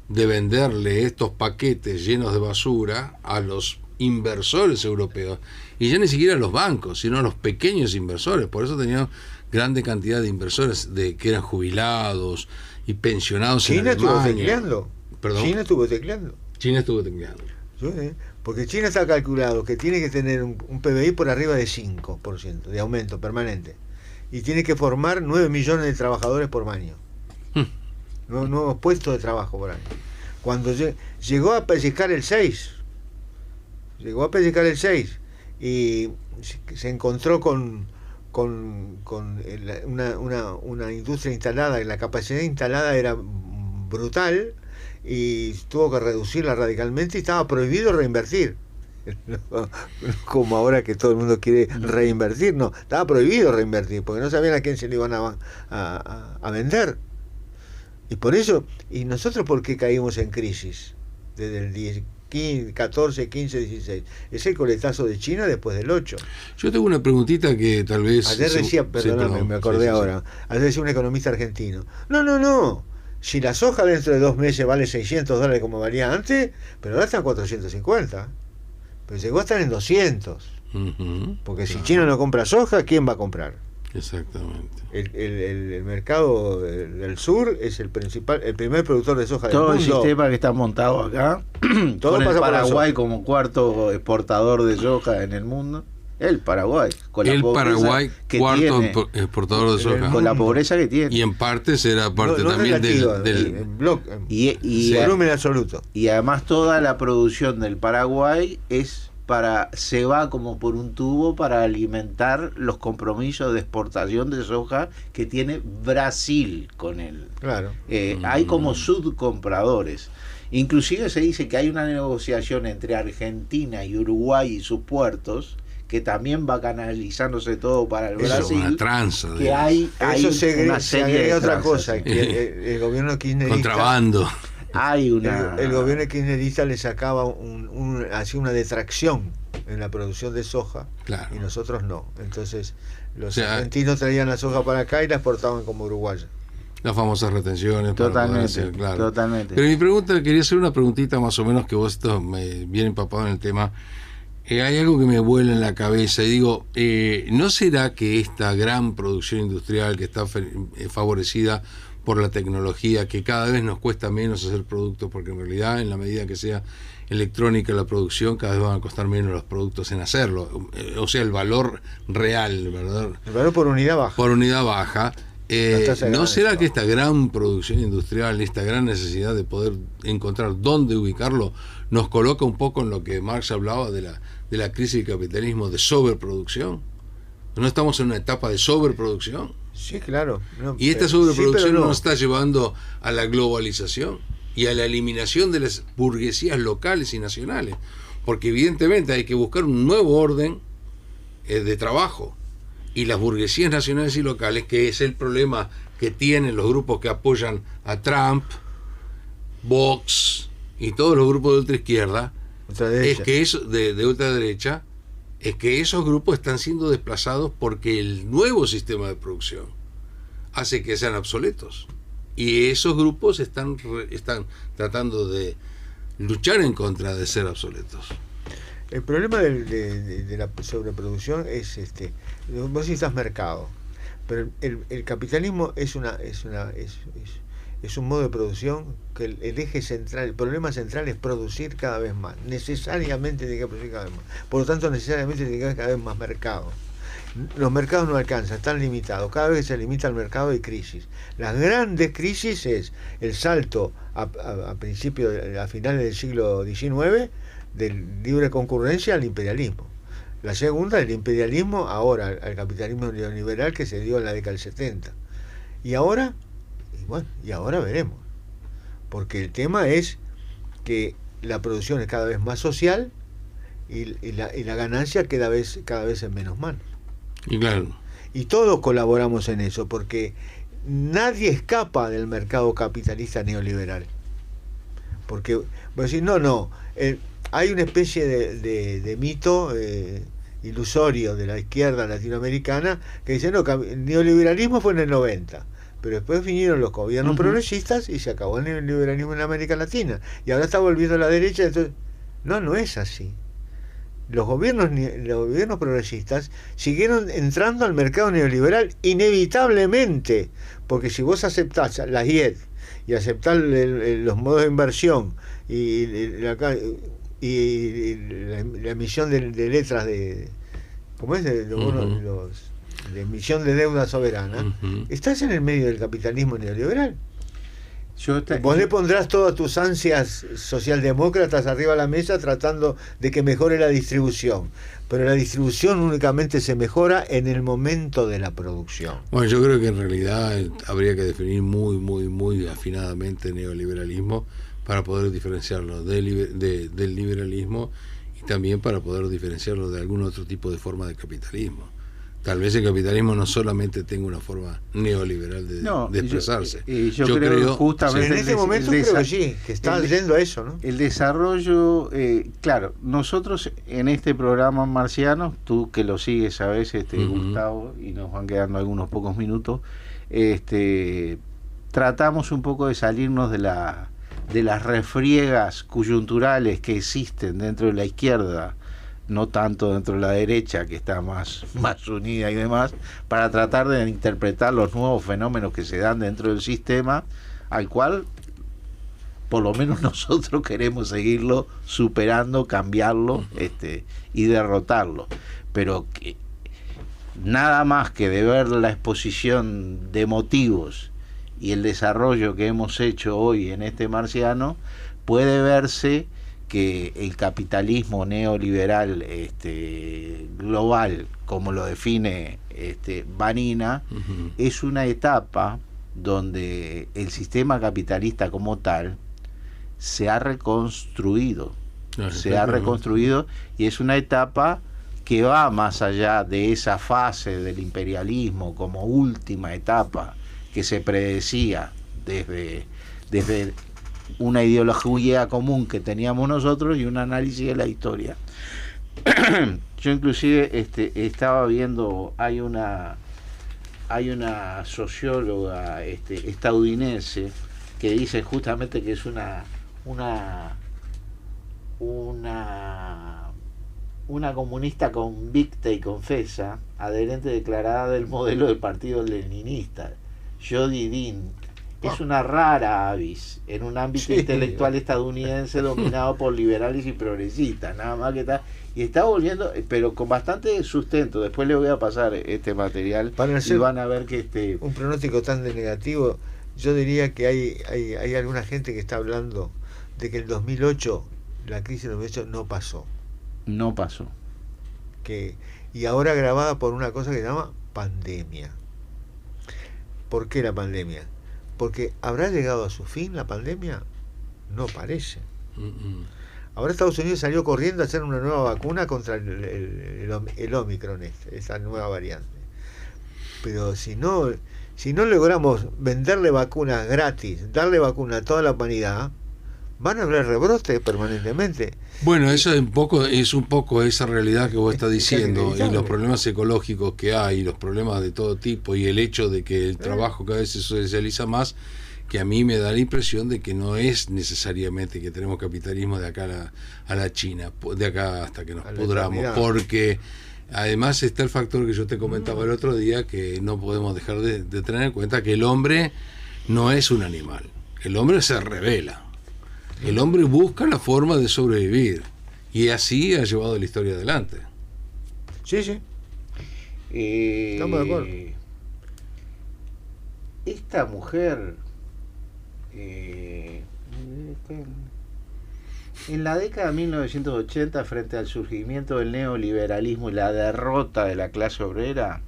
Speaker 3: de venderle estos paquetes llenos de basura a los inversores europeos, y ya ni siquiera a los bancos, sino a los pequeños inversores. Por eso tenían grande cantidad de inversores que eran jubilados y pensionados.
Speaker 4: China
Speaker 3: en Alemania.
Speaker 4: Estuvo tecleando.
Speaker 3: ¿Perdón?
Speaker 4: China estuvo tecleando. Porque China está calculado que tiene que tener un PBI por arriba de 5% de aumento permanente, y tiene que formar 9 millones de trabajadores por año. Nuevos puestos de trabajo por año. Cuando llegó a pellizcar el 6, y se encontró con una industria instalada, la capacidad instalada era brutal, y tuvo que reducirla radicalmente, y estaba prohibido reinvertir. Como ahora que todo el mundo quiere reinvertir, no, estaba prohibido reinvertir, porque no sabían a quién se le iban a vender. Y por eso, ¿y nosotros por qué caímos en crisis desde el 15, 14, 15, 16. Es el coletazo de China después del 8.
Speaker 3: Yo tengo una preguntita que tal vez...
Speaker 4: Ayer decía, perdóname, me acordé ahora. Ayer decía un economista argentino. No. Si la soja dentro de 2 meses vale $600 como valía antes, pero ahora está en 450. Pero llegó a estar en 200. Porque si China no compra soja, ¿quién va a comprar?
Speaker 3: Exactamente.
Speaker 4: El mercado del sur es el primer productor de soja del
Speaker 2: todo
Speaker 4: mundo.
Speaker 2: El sistema que está montado acá,
Speaker 4: Todo
Speaker 2: con el
Speaker 4: pasa por la
Speaker 2: Paraguay
Speaker 4: soja.
Speaker 2: como cuarto exportador de soja en el mundo. El Paraguay, con la
Speaker 3: El
Speaker 2: pobreza
Speaker 3: Paraguay,
Speaker 2: que
Speaker 3: cuarto
Speaker 2: tiene,
Speaker 3: exportador de soja.
Speaker 2: con la pobreza que tiene.
Speaker 3: Y en parte será parte
Speaker 4: No
Speaker 3: también
Speaker 4: relativo,
Speaker 3: del...
Speaker 4: en bloque, en
Speaker 2: Y
Speaker 4: volumen absoluto.
Speaker 2: y además toda la producción del Paraguay se va como por un tubo para alimentar los compromisos de exportación de soja que tiene Brasil con él.
Speaker 4: Claro.
Speaker 2: Hay como subcompradores. Inclusive se dice que hay una negociación entre Argentina y Uruguay y sus puertos, que también va canalizándose todo para el
Speaker 3: Eso,
Speaker 2: Brasil.
Speaker 3: una tranza.
Speaker 2: Que hay
Speaker 4: Eso se
Speaker 2: una serie de
Speaker 4: agrega otra
Speaker 2: tranzas.
Speaker 4: cosa, que el gobierno kirchnerista...
Speaker 3: Contrabando.
Speaker 2: Hay una...
Speaker 4: El gobierno kirchnerista le sacaba hacía una detracción en la producción de soja,
Speaker 3: Claro.
Speaker 4: y nosotros no. Entonces los
Speaker 3: O sea,
Speaker 4: argentinos traían la soja para acá y la exportaban como uruguaya.
Speaker 3: Las famosas retenciones. para poder
Speaker 2: Totalmente,
Speaker 3: hacer, claro.
Speaker 2: totalmente.
Speaker 3: Pero mi pregunta, quería hacer una preguntita más o menos que vos esto me viene empapado en el tema. Hay algo que me vuela en la cabeza y digo, ¿no será que esta gran producción industrial que está favorecida por la tecnología, que cada vez nos cuesta menos hacer productos, porque en realidad en la medida que sea electrónica la producción, cada vez van a costar menos los productos en hacerlo, o sea, el valor real, ¿verdad?
Speaker 4: El valor por unidad baja.
Speaker 3: Por unidad baja. ¿No será que esta gran producción industrial, esta gran necesidad de poder encontrar dónde ubicarlo, nos coloca un poco en lo que Marx hablaba de la crisis del capitalismo, de sobreproducción? ¿No estamos en una etapa de sobreproducción?
Speaker 4: Sí, claro. No,
Speaker 3: Y esta
Speaker 4: sí,
Speaker 3: sobreproducción
Speaker 4: pero no.
Speaker 3: nos está llevando a la globalización y a la eliminación de las burguesías locales y nacionales, porque evidentemente hay que buscar un nuevo orden de trabajo, y las burguesías nacionales y locales, que es el problema que tienen los grupos que apoyan a Trump, Vox y todos los grupos de ultraizquierda, es que eso de ultraderecha, es que esos grupos están siendo desplazados porque el nuevo sistema de producción hace que sean obsoletos, y esos grupos están tratando de luchar en contra de ser obsoletos.
Speaker 4: El problema de la sobreproducción es vos necesitas mercado, pero el capitalismo es un modo de producción que el eje central, el problema central es producir cada vez más. Necesariamente tiene que producir cada vez más. Por lo tanto, necesariamente tiene que haber cada vez más mercado. Los mercados no alcanzan, están limitados. Cada vez que se limita el mercado hay crisis. Las grandes crisis es el salto a finales del siglo XIX del libre concurrencia al imperialismo. La segunda, del imperialismo ahora al capitalismo neoliberal que se dio en la década del 70. Y ahora veremos. Porque el tema es que la producción es cada vez más social y la ganancia cada vez en menos manos.
Speaker 3: Y claro.
Speaker 4: Y todos colaboramos en eso, porque nadie escapa del mercado capitalista neoliberal. Porque vos decís, hay una especie de mito ilusorio de la izquierda latinoamericana que dice, el neoliberalismo fue en el 90, pero después vinieron los gobiernos progresistas y se acabó el neoliberalismo en América Latina, y ahora está volviendo a la derecha. Entonces, no es así. Los gobiernos progresistas siguieron entrando al mercado neoliberal inevitablemente, porque si vos aceptás las IED y aceptás los modos de inversión y la emisión de letras de emisión de deuda soberana, estás en el medio del capitalismo neoliberal. Vos le pondrás todas tus ansias socialdemócratas arriba a la mesa tratando de que mejore la distribución, pero la distribución únicamente se mejora en el momento de la producción.
Speaker 3: Bueno, yo creo que en realidad habría que definir muy, muy, muy afinadamente el neoliberalismo para poder diferenciarlo del liberalismo, y también para poder diferenciarlo de algún otro tipo de forma de capitalismo. Tal vez el capitalismo no solamente tenga una forma neoliberal de expresarse.
Speaker 2: Yo creo justamente
Speaker 4: en este momento creo que sí, que está yendo a eso, ¿no?
Speaker 2: El desarrollo, claro, nosotros en este programa Marcianos, tú que lo sigues, sabes, Gustavo, y nos van quedando algunos pocos minutos, tratamos un poco de salirnos de las refriegas coyunturales que existen dentro de la izquierda, no tanto dentro de la derecha, que está más unida y demás, para tratar de interpretar los nuevos fenómenos que se dan dentro del sistema, al cual por lo menos nosotros queremos seguirlo superando, cambiarlo, y derrotarlo. Pero que nada más que de ver la exposición de motivos y el desarrollo que hemos hecho hoy en este Marciano, puede verse que el capitalismo neoliberal global, como lo define Vanina, es una etapa donde el sistema capitalista como tal se ha reconstruido. Y es una etapa que va más allá de esa fase del imperialismo como última etapa que se predecía desde una ideología común que teníamos nosotros y un análisis de la historia. Yo inclusive estaba viendo, hay una socióloga estadounidense que dice justamente que es una comunista convicta y confesa, adherente declarada del modelo del partido leninista, Jodi Dean. Es una rara avis en un ámbito intelectual estadounidense dominado por liberales y progresistas, nada más que está. Y está volviendo, pero con bastante sustento. Después les voy a pasar este material y van a ver que
Speaker 4: un pronóstico tan negativo. Yo diría que hay alguna gente que está hablando de que el 2008, la crisis del 2008 no pasó. Y ahora agravada por una cosa que se llama pandemia. ¿Por qué la pandemia? Porque ¿habrá llegado a su fin la pandemia? No parece. Ahora Estados Unidos salió corriendo a hacer una nueva vacuna contra el Omicron, esa nueva variante. Pero si no logramos venderle vacunas gratis, darle vacuna a toda la humanidad, van a haber rebrotes permanentemente.
Speaker 3: Bueno, eso es un poco esa realidad que vos estás diciendo, y los problemas ecológicos que hay, los problemas de todo tipo, y el hecho de que el trabajo cada vez se socializa más, que a mí me da la impresión de que no es necesariamente que tenemos capitalismo de acá a la China, de acá hasta que nos pudramos, porque además está el factor que yo te comentaba el otro día, que no podemos dejar de tener en cuenta que el hombre no es un animal, el hombre se rebela. El hombre busca la forma de sobrevivir, y así ha llevado la historia adelante.
Speaker 4: Sí. Estamos de acuerdo.
Speaker 2: Esta mujer, en la década de 1980, frente al surgimiento del neoliberalismo y la derrota de la clase obrera,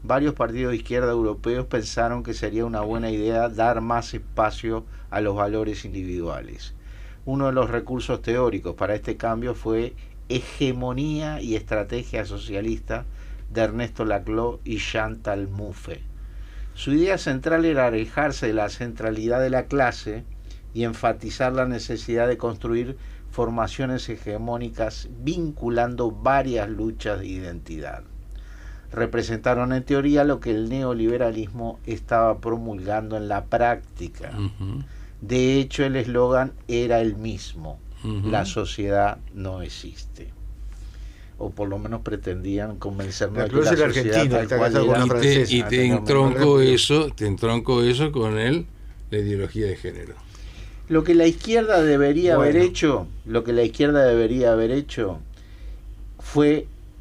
Speaker 2: varios partidos de izquierda europeos pensaron que sería una buena idea dar más espacio a los valores individuales. Uno de los recursos teóricos para este cambio fue Hegemonía y Estrategia Socialista de Ernesto Laclau y Chantal Mouffe. Su idea central era alejarse de la centralidad de la clase y enfatizar la necesidad de construir formaciones hegemónicas vinculando varias luchas de identidad. Representaron en teoría lo que el neoliberalismo estaba promulgando en la práctica. De hecho, el eslogan era el mismo: la sociedad no existe. O por lo menos pretendían convencernos de que la sociedad tal cual era.
Speaker 3: Y te entronco eso con la ideología de género.
Speaker 2: Lo que la izquierda debería haber hecho,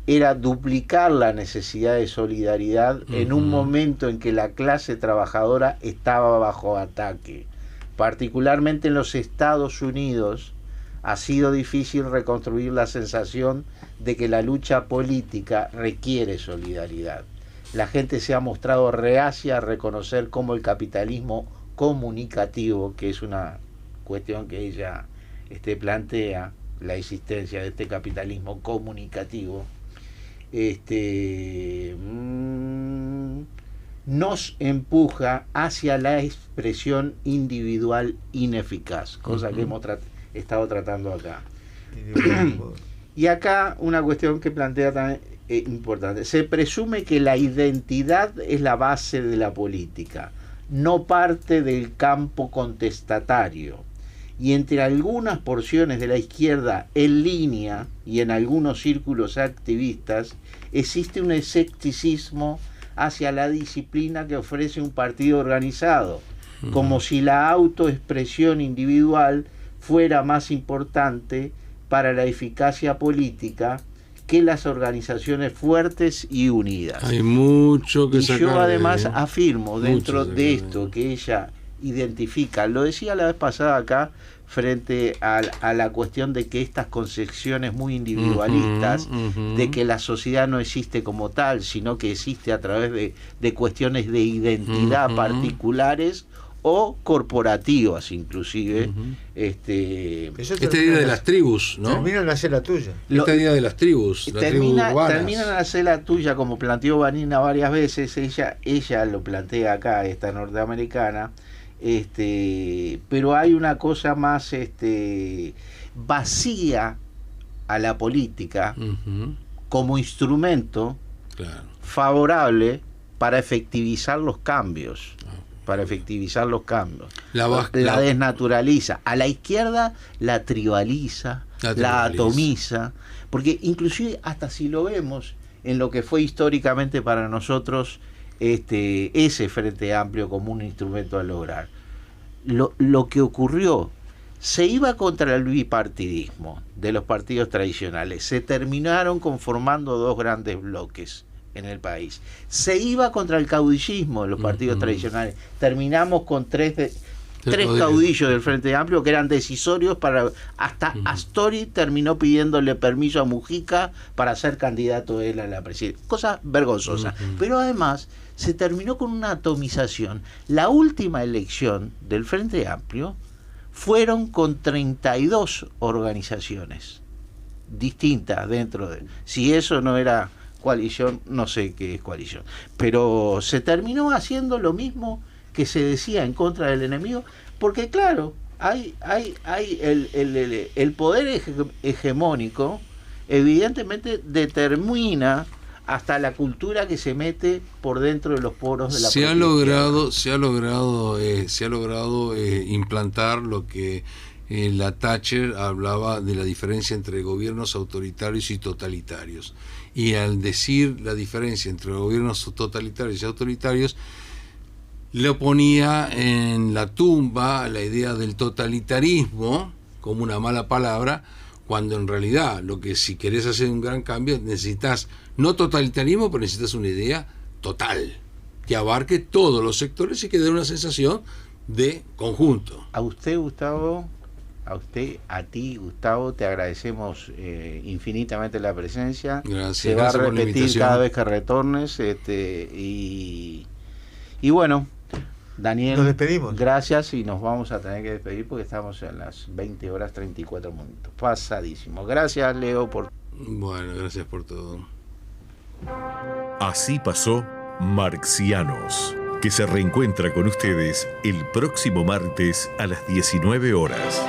Speaker 2: era duplicar la necesidad de solidaridad en un momento en que la clase trabajadora estaba bajo ataque. Particularmente en los Estados Unidos ha sido difícil reconstruir la sensación de que la lucha política requiere solidaridad. La gente se ha mostrado reacia a reconocer cómo el capitalismo comunicativo, que es una cuestión que ella plantea, la existencia de este capitalismo comunicativo, nos empuja hacia la expresión individual ineficaz, cosa que hemos estado tratando acá. Y acá una cuestión que plantea también importante. Se presume que la identidad es la base de la política, no parte del campo contestatario. Y entre algunas porciones de la izquierda en línea y en algunos círculos activistas existe un escepticismo hacia la disciplina que ofrece un partido organizado, como si la autoexpresión individual fuera más importante para la eficacia política que las organizaciones fuertes y unidas.
Speaker 3: Hay mucho que sacar.
Speaker 2: Y yo además afirmo dentro de esto que ella identifica, lo decía la vez pasada acá, frente a la cuestión de que estas concepciones muy individualistas, de que la sociedad no existe como tal, sino que existe a través de cuestiones de identidad particulares o corporativas inclusive. Esta
Speaker 3: idea de las tribus, ¿no?
Speaker 4: Termina en hacer la tuya.
Speaker 3: Esta idea de las tribus,
Speaker 2: termina en hacer la tuya, como planteó Vanina varias veces. Ella lo plantea acá, esta norteamericana. Pero hay una cosa más vacía a la política como instrumento favorable para efectivizar los cambios. La desnaturaliza. A la izquierda la tribaliza, la atomiza, porque inclusive hasta si lo vemos en lo que fue históricamente para nosotros ese Frente Amplio como un instrumento a lograr. Lo que ocurrió, se iba contra el bipartidismo de los partidos tradicionales, se terminaron conformando dos grandes bloques en el país. Se iba contra el caudillismo de los partidos tradicionales, terminamos con tres caudillos del Frente Amplio que eran decisorios para... Hasta Astori terminó pidiéndole permiso a Mujica para ser candidato él a la presidencia. Cosa vergonzosa. Pero además se terminó con una atomización. La última elección del Frente Amplio fueron con 32 organizaciones distintas dentro de... Si eso no era coalición, no sé qué es coalición. Pero se terminó haciendo lo mismo que se decía en contra del enemigo, porque claro, hay el poder hegemónico evidentemente determina hasta la cultura que se mete por dentro de los poros de la
Speaker 3: se ha logrado implantar lo que la Thatcher hablaba de la diferencia entre gobiernos autoritarios y totalitarios, y al decir la diferencia entre gobiernos totalitarios y autoritarios le ponía en la tumba la idea del totalitarismo como una mala palabra, cuando en realidad lo que si querés hacer un gran cambio necesitas no totalitarismo, pero necesitas una idea total que abarque todos los sectores y que dé una sensación de conjunto.
Speaker 2: A usted, Gustavo, a ti, Gustavo, te agradecemos infinitamente la presencia.
Speaker 3: Gracias.
Speaker 2: Se va a repetir cada vez que retornes, y bueno, Daniel,
Speaker 4: nos despedimos.
Speaker 2: Gracias, y nos vamos a tener que despedir porque estamos en las 20:34. Pasadísimo. Gracias, Leo, por...
Speaker 3: Bueno, gracias por todo.
Speaker 1: Así pasó Marxianos, que se reencuentra con ustedes el próximo martes a las 19 horas.